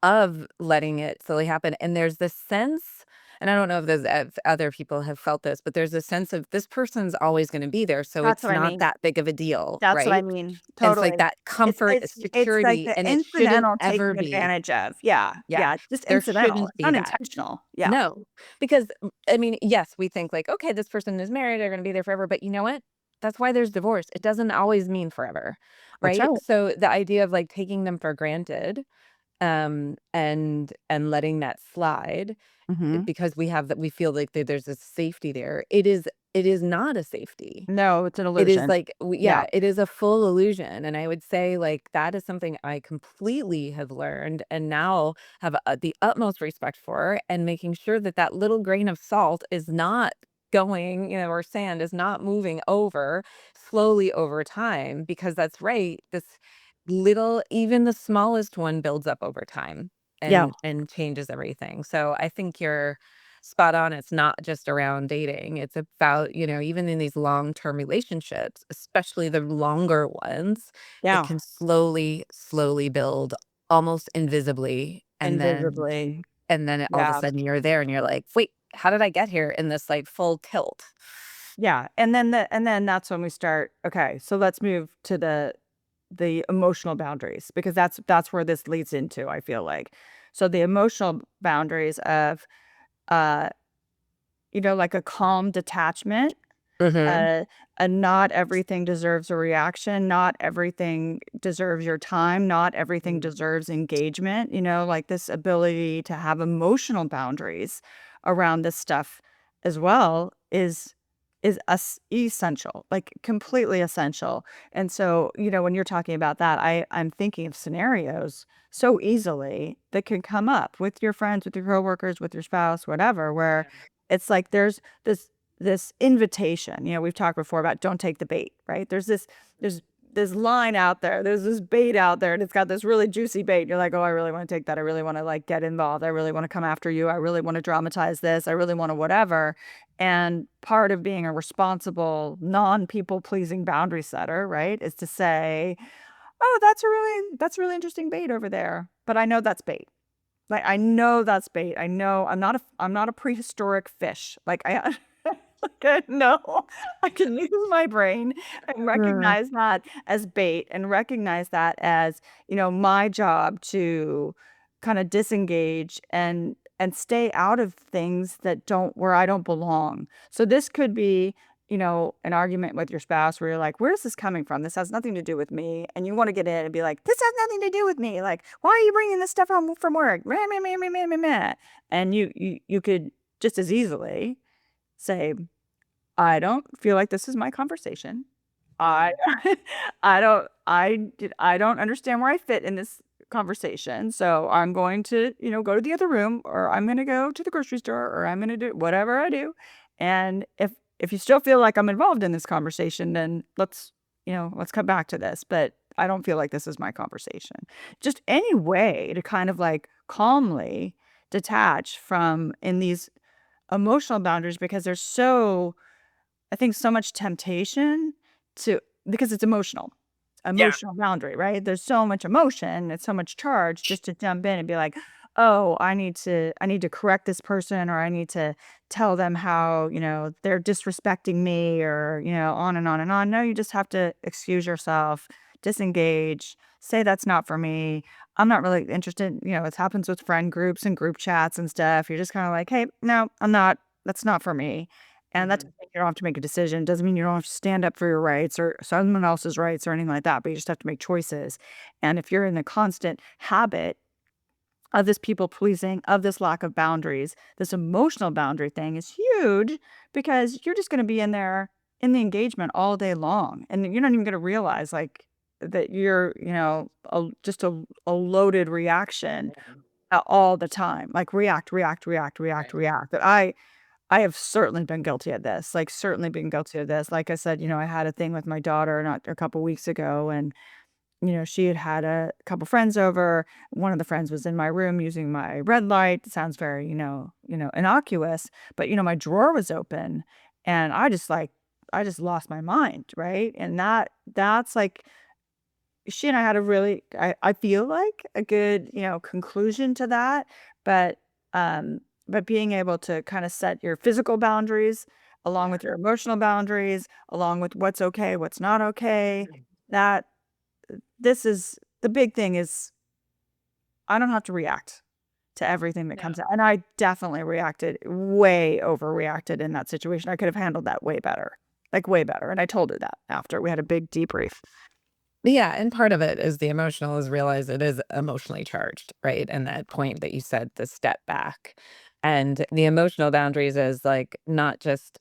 of letting it slowly happen. And there's this sense, and I don't know if other people have felt this, but there's a sense of this person's always gonna be there, so That's it's what I not mean. that big of a deal, That's what I right? mean. And it's like Totally. that comfort, It's like security, the and it shouldn't incidental ever taking be. advantage of. Yeah. Yeah, Yeah. Just there incidental. shouldn't It's be not that. intentional. Yeah. No, because, I mean, yes, we think like, "Okay, this person is married, they're gonna be there forever," but you know what? That's why there's divorce. It doesn't always mean forever, That's right? right. So, the idea of, like, taking them for granted, and letting that slide, Mhm. because we feel like there's a safety there. It is not a safety. No, it's an It is illusion. like, Yeah. yeah, it is a full illusion, and I would say, like, that is something I completely have learned and now have, the utmost respect for, and making sure that that little grain of salt is not going, or sand is not moving over slowly over time, because that's right, this little, even the smallest one builds up over time Yeah. and changes everything. So I think you're spot on. It's not just around dating. It's about, even in these long-term relationships, especially the longer ones, it Yeah. can slowly, slowly build almost invisibly. And then, Invisibly. all of a Yeah. sudden you're there and you're like, wait. how did I get here in this like full tilt? Yeah, and then that's when we start, okay, so let's move to the emotional boundaries because that's where this leads into, I feel like. So the emotional boundaries of, uh, like a calm detachment. Mhm. Uh, not everything deserves a reaction, not everything deserves your time, not everything deserves engagement, like this ability to have emotional boundaries around this stuff as well is essential, like completely essential. And so, when you're talking about that, I'm thinking of scenarios so easily that can come up with your friends, with your coworkers, with your spouse, whatever, where it's like there's this invitation. We've talked before about don't take the bait, right? There's this line out there. There's this bait out there, and it's got this really juicy bait. You're like, oh, I really want to take that. I really want to like get involved. I really want to come after you. I really want to dramatize this. I really want to whatever. And part of being a responsible, non-people pleasing boundary setter, right, is to say, oh, that's a really interesting bait over there. But I know that's bait. Like, I know that's bait. I know I'm not a prehistoric fish. Like, like, I know I can use my brain and Mm. recognize that as bait and recognize that as, my job to kinda disengage and stay out of things that don't where I don't belong. So this could be, an argument with your spouse where you're like, "Where's this coming from? This has nothing to do with me." And you wanna get in and be like, "This has nothing to do with me. Like, why are you bringing this stuff home from work? Meh, meh, meh, meh, meh, meh, meh." And you could just as easily say, "I don't feel like this is my conversation. I Mhm. I don't understand where I fit in this conversation, so I'm going to, go to the other room, or I'm gonna go to the grocery store, or I'm gonna do whatever I do, and if you still feel like I'm involved in this conversation, then let's come back to this, but I don't feel like this is my conversation." Just any way to kind of, like, calmly detach from in these emotional boundaries because there's I think so much temptation to because it's emotional. Yeah. Emotional boundary, right? There's so much emotion, it's so much charge just to jump in and be like, "Oh, I need to correct this person, or I need to tell them how, they're disrespecting me," or, on and on and on. No, you just have to excuse yourself, disengage, say that's not for me. I'm not really interested, it happens with friend groups and group chats and stuff. You're just kind of like, "Hey, no, I'm not. That's not for me." And that Mhm. doesn't mean you don't have to make a decision, doesn't mean you don't have to stand up for your rights or someone else's rights or anything like that, but you just have to make choices. And if you're in the constant habit of this people pleasing, of this lack of boundaries, this emotional boundary thing is huge because you're just gonna be in there in the engagement all day long. And you're not even gonna realize like that you're, just a loaded reaction all the time. Like react, react, react, react, Right. react. That I have certainly been guilty of this, like, certainly been guilty of this. Like I said, I had a thing with my daughter not a couple weeks ago, and, she had had a couple friends over. One of the friends was in my room using my red light. It sounds very, innocuous, but, my drawer was open, and I just lost my mind, right? And that's, like she and I had a really I feel like a good, conclusion to that, but, being able to kinda set your physical boundaries along Yeah. with your emotional boundaries, along with what's okay, what's not okay, that this is the big thing is I don't have to react to everything that No. comes out, and I definitely reacted way overreacted in that situation. I could have handled that way better, like, way better, and I told her that after we had a big debrief. Yeah, and part of it is the emotional is realize it is emotionally charged, right? And that point that you said, the step back. And the emotional boundaries is like not just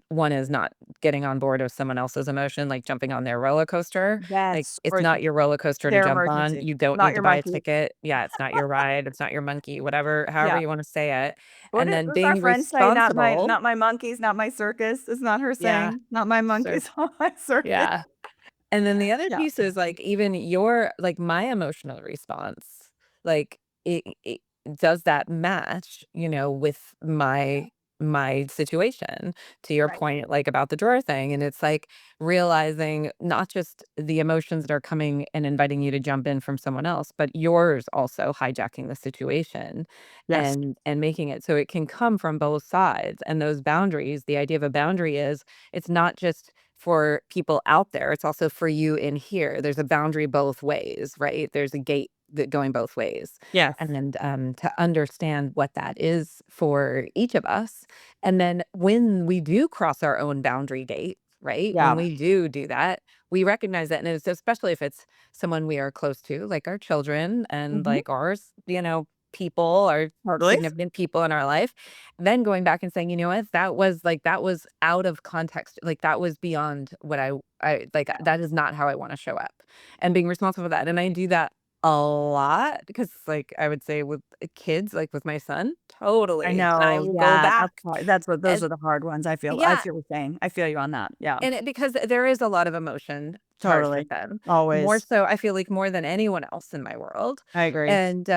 one is not getting on board with someone else's emotion, like jumping on their roller coaster. Like Yes, it's or not your roller coaster to their jump on. emergency, You don't not need to your buy a monkey. ticket. Yeah, it's not your ride, it's not your monkey, whatever, however Yeah. you want to say it. What And did then what's our being friend say? Not my responsible. not my monkeys, not my circus. Is not her Yeah, saying? Not my sure. monkeys, not my circus. Yeah. And then the other Yeah. piece is, like, even your like, my emotional response, like, it does that match, with my my situation, to your Right. point, like, about the drawer thing, and it's, like, realizing not just the emotions that are coming and inviting you to jump in from someone else, but yours also hijacking the situation Yes. and making it so it can come from both sides, and those boundaries, the idea of a boundary is it's not just for people out there, it's also for you in here. There's a boundary both ways, right? There's a gate that going both ways. Yes. And to understand what that is for each of us. And then when we do cross our own boundary gate, right? When Yeah. we do that, we recognize that. And it's especially if it's someone we are close to, like our children and Mhm. like ours, people, our Totally. significant people in our life, then going back and saying, you know what, that was out of context. Like that was beyond what I like, that is not how I want to show up and being responsible for that. And I do that a lot because, like, I would say with kids, like with my son, I totally. And I know, will go yeah, back that's hard. That's what those and are the hard ones, I yeah, feel the same. I feel you on that. Yeah, and because there is a lot of emotion charged with totally. them. More Always. so, I feel like more than anyone else in my world. I agree. And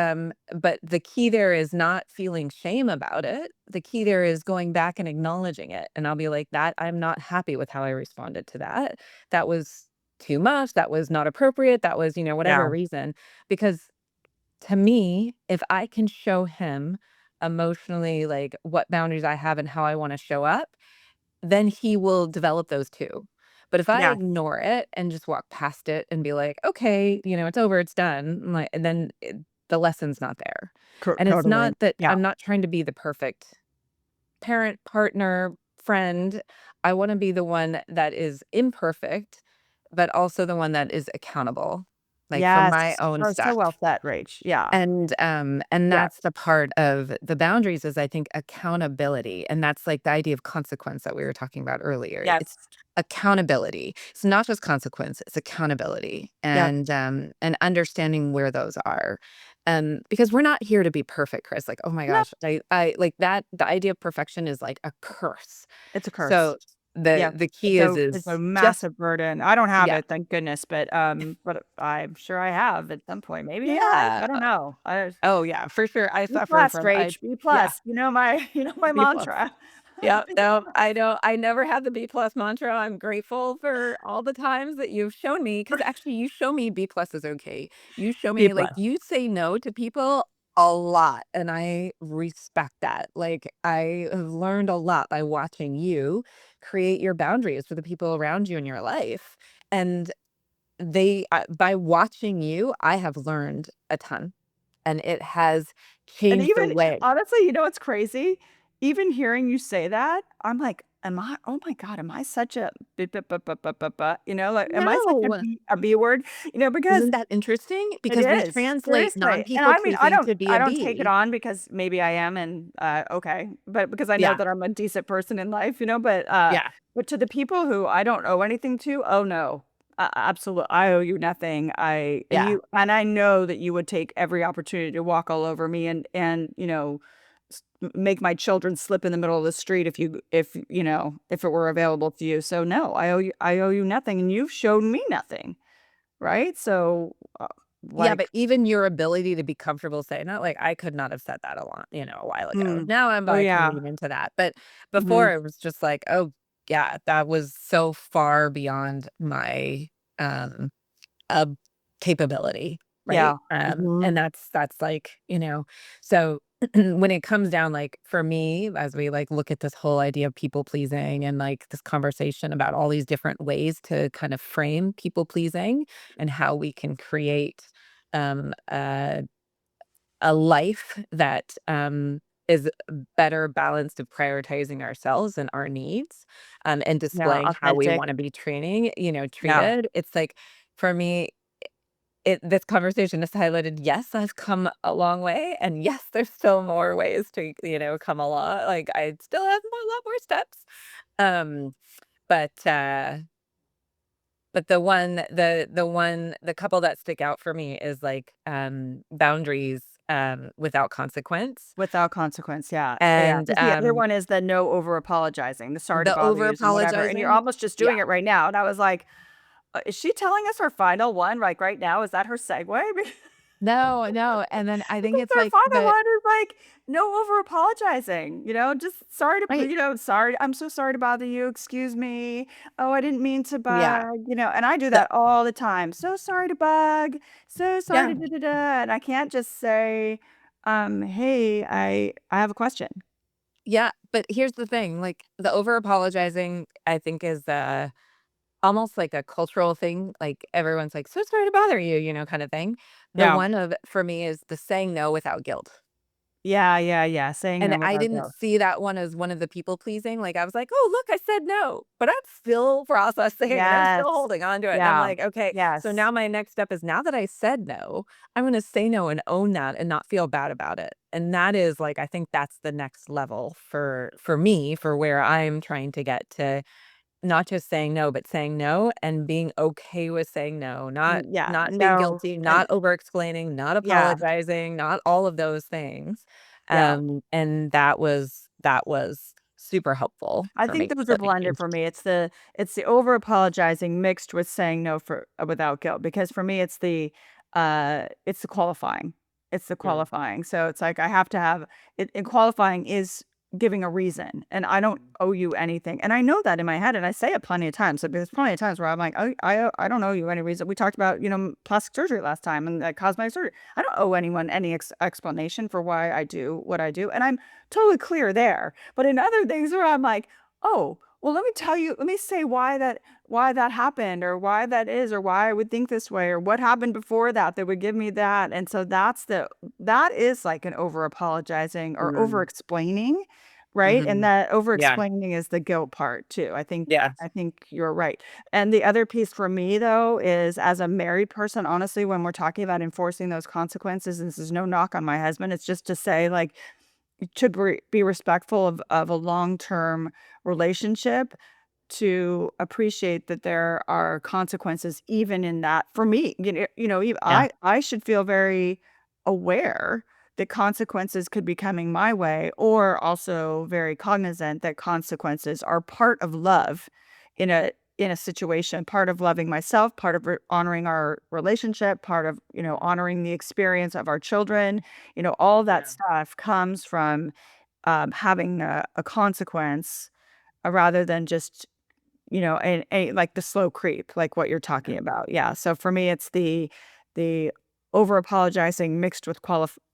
but the key there is not feeling shame about it. The key there is going back and acknowledging it. And I'll be like, that I'm not happy with how I responded to that. That was too much. That was not appropriate. That was, Yeah. whatever reason. Because to me, if I can show him emotionally, like, what boundaries I have and how I wanna show up, then he will develop those too. But if I Yes. ignore it and just walk past it and be like, "Okay, it's over, it's done," and then the lesson's not there. And it's Totally. not that Yeah. I'm not trying to be the perfect parent, partner, friend. I wanna be the one that is imperfect, but also the one that is accountable, like, for my Yes. own Oh, so well stuff. said, Rach. Yeah. And Yeah. that's the part of the boundaries is I think accountability, and that's like the idea of consequence that we were talking about earlier. It's Yes. accountability. It's not just consequence, it's accountability Yes. and understanding where those are. Because we're not here to be perfect, Chris. Like, oh my No, gosh, I like that the idea of perfection is like a curse. it's a curse. So the Yeah. the key is It's a just massive burden. I don't have yeah. it, thank goodness, but I'm sure I have at some point. Maybe in life? Yeah. I don't know. Oh yeah, for sure. I B suffer plus, from I Rach, B yeah, plus. You know my my B plus. mantra. Yeah, no, I don't I never had the B plus mantra. I'm grateful for all the times that you've shown me, because actually you show me B plus is okay. You show B me, like, plus. you say no to people a lot, and I respect that. Like, I have learned a lot by watching you create your boundaries for the people around you in your life, and by watching you, I have learned a ton, and it has And changed the even way. honestly, you know what's crazy? Even hearing you say that, I'm like, "Am I oh my god, am I such a like, am I such No. a B word?" Because Isn't that interesting? it Because we is, translate seriously, and non-people I mean, pleasing to be I a don't take it bee. on because maybe I am and, okay, but because I know Yeah, that I'm a decent person in life, yeah, but to the people who I don't owe anything to, oh, no. Absolute I owe you nothing, yeah. and I know that you would take every opportunity to walk all over me and, make my children slip in the middle of the street if it were available to you, so no, I owe you nothing, and you've shown me nothing. Right? So, Yeah, but like even your ability to be comfortable saying that, like, I could not have said that a while ago. mm. Now Oh, I can yeah. lean into that, but before Mhm. it was just like, "Oh, yeah, that was so far beyond my, um a capability, right? Yeah. Mhm. And that's like, so when it comes down, like, for me, as we like look at this whole idea of people pleasing and like this conversation about all these different ways to kind of frame people pleasing and how we can create um uh a life that is better balanced of prioritizing ourselves and our needs, and Yeah, displaying how we authentic. want to be Yeah. treated. It's like for me, this conversation has highlighted, yes, I've come a long way, and yes, there's still more ways to, come a lot. Like I still have a lot more steps. Um, but the couple that stick out for me is like boundaries without consequence. Without consequence, yeah. Yeah, And 'cause the other one is the no over apologizing, the sorry to the bother over yous and whatever, and you're apologizing. almost just doing Yeah. it right now, and I was like, Is she telling us her final one, like, right now? Is that her segue?" No, no, and then I think Because it's our like father the wanted, like, no over apologizing, just sorry to right. sorry, "I'm so sorry to bother you, excuse me. Oh, I didn't mean to Yeah. bug," and I do The that all the time. "So sorry to bug, so sorry to yeah. da da da," and I can't just say, "Hey, I have a question." Yeah, but here's the thing, like, the over apologizing, I think is, almost like a cultural thing, like, everyone's like, "So sorry to bother you," kinda thing. The Yeah. one of for me is the saying no without guilt. Yeah, yeah, yeah, saying And no I without didn't guilt. see that one as one of the people pleasing, like, I was like, "Oh, look, I said no," but I'm still processing and I'm still Yes. holding on to it, and I'm Yeah. like, "Okay, so Yes. now my next step is now that I said no, I'm gonna say no and own that and not feel bad about it." And that is, like, I think that's the next level for me, for where I'm trying to get to not just saying no, but saying no and being okay with saying no, Yeah, not being no, guilty, and not over explaining, not yeah, apologizing, not all of those things. yeah. And that was super helpful I for think making those are such a blended change. for me. It's the over apologizing mixed with saying no for without guilt, because for me it's the qualifying. It's the Mm, qualifying. So it's like I have to have it, and qualifying is giving a reason, and I don't mm, owe you anything. And I know that in my head, and I say it plenty of times. So there's plenty of times where I'm like, I don't owe you any reason. We talked about, plastic surgery last time and cosmetic surgery. I don't owe anyone any explanation for why I do what I do. And I'm totally clear there. But in other things where I'm like, "Oh, well, let me say why that happened, or why that is, or why I would think this way, or what happened before that would give me that." And so that is like an over apologizing or over mm, explaining, right? And mhm. that over Yeah, explaining is the guilt part too. I think yeah, I think you're right. And the other piece for me though is, as a married person, honestly, when we're talking about enforcing those consequences, and this is no knock on my husband, it's just to say, like, to be respectful of a long-term relationship, to appreciate that there are consequences even in that. For me, yeah, I should feel very aware that consequences could be coming my way, or also very cognizant that consequences are part of love in a situation, part of loving myself, part of honoring our relationship, part of, honoring the experience of our children. All that yeah, stuff comes from having a consequence, rather than just, like the slow creep, like what you're yeah, talking about. Yeah. So for me, it's the over apologizing mixed with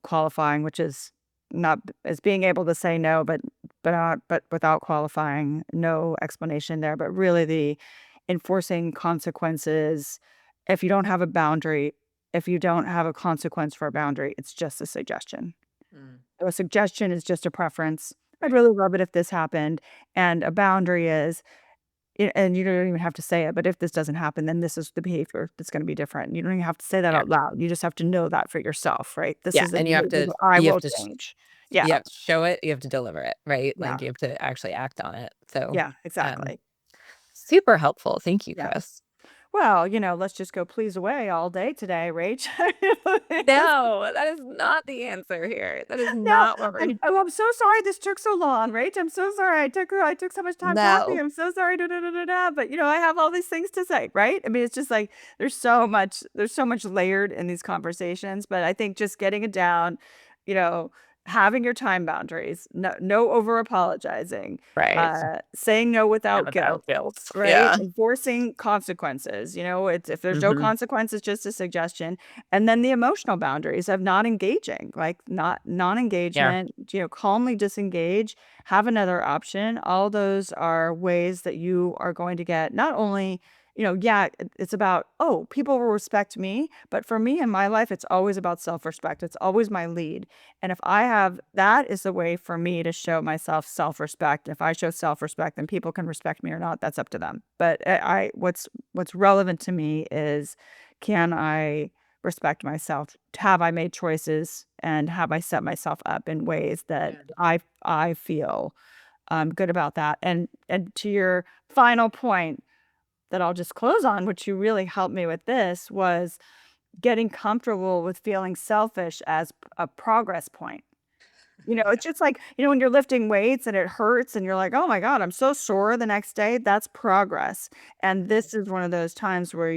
qualifying, which is not is being able to say no, but without qualifying, no explanation there. But really, the enforcing consequences. If you don't have a boundary, if you don't have a consequence for a boundary, it's just a suggestion. mm, So a suggestion is just a preference. I'd right, really love it if this happened, and a boundary is, and you don't even have to say it, but if this doesn't happen, then this is the behavior that's gonna be different. You don't even have to say that yeah, out loud. You just have to know that for yourself, right? This yeah, is the and you have behavior to that I you have will to change. Yeah, you have to show it, you have to deliver it, right? Like, yeah, you have to actually act on it. So, yeah, um, exactly. super helpful. Thank you, Yeah. Chris. Well, let's just go please away all day today, Rach. Just No, that is not the answer here. That is no, not what we're I'm so sorry this took so long, Rach. I'm so sorry I took so much time talking. No. I'm so sorry, da, da, da, da, da. But I have all these things to say, right? I mean, it's just like there's so much layered in these conversations. But I think just getting it down, you know, having your time boundaries, no over apologizing, Right. saying no And without guilt. without guilt. Right? Yeah. Enforcing consequences. It's if there's no Mhm. consequences, just a suggestion. And then the emotional boundaries of not engaging, like not Yeah. non-engagement, calmly disengage, have another option. All those are ways that you are going to get not only, yeah, it's about, oh, people will respect me, but for me in my life, it's always about self-respect. It's always my lead. And if I have that is the way for me to show myself self-respect. If I show self-respect, then people can respect me or not. That's up to them. But what's relevant to me is, can I respect myself? Have I made choices, and have I set myself up in ways that Yeah. I feel good about that? And to your final point that I'll just close on, which you really helped me with, this was getting comfortable with feeling selfish as a progress point. Yeah. It's just like, when you're lifting weights and it hurts and you're like, "Oh my god, I'm so sore the next day," that's progress. And Mhm. this is one of those times where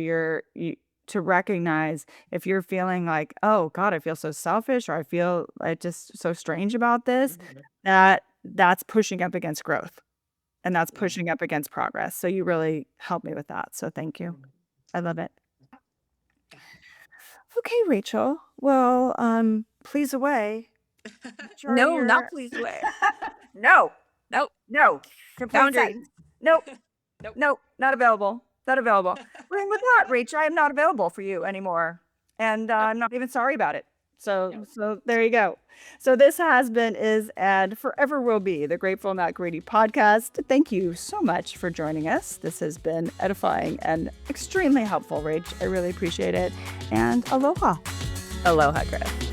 to recognize if you're feeling like, "Oh god, I feel so selfish," or "I feel like just so strange about this," that's pushing up against growth, and that's pushing up against progress. So you really helped me with that. So thank you. I love it. Okay, Rachel. Well, please away. Enjoy No, not your please away. No, Nope. no. Complete Boundaries. sentence. Nope. Nope. Nope, not available, not available. Well, with that, Rach, I am not available for you anymore, and, Nope. I'm not even sorry about it. So Nope. so there you go. So this has been, is, and forever will be the Grateful Not Greedy podcast. Thank you so much for joining us. This has been edifying and extremely helpful, Rach. I really appreciate it, and aloha. Aloha, Chris.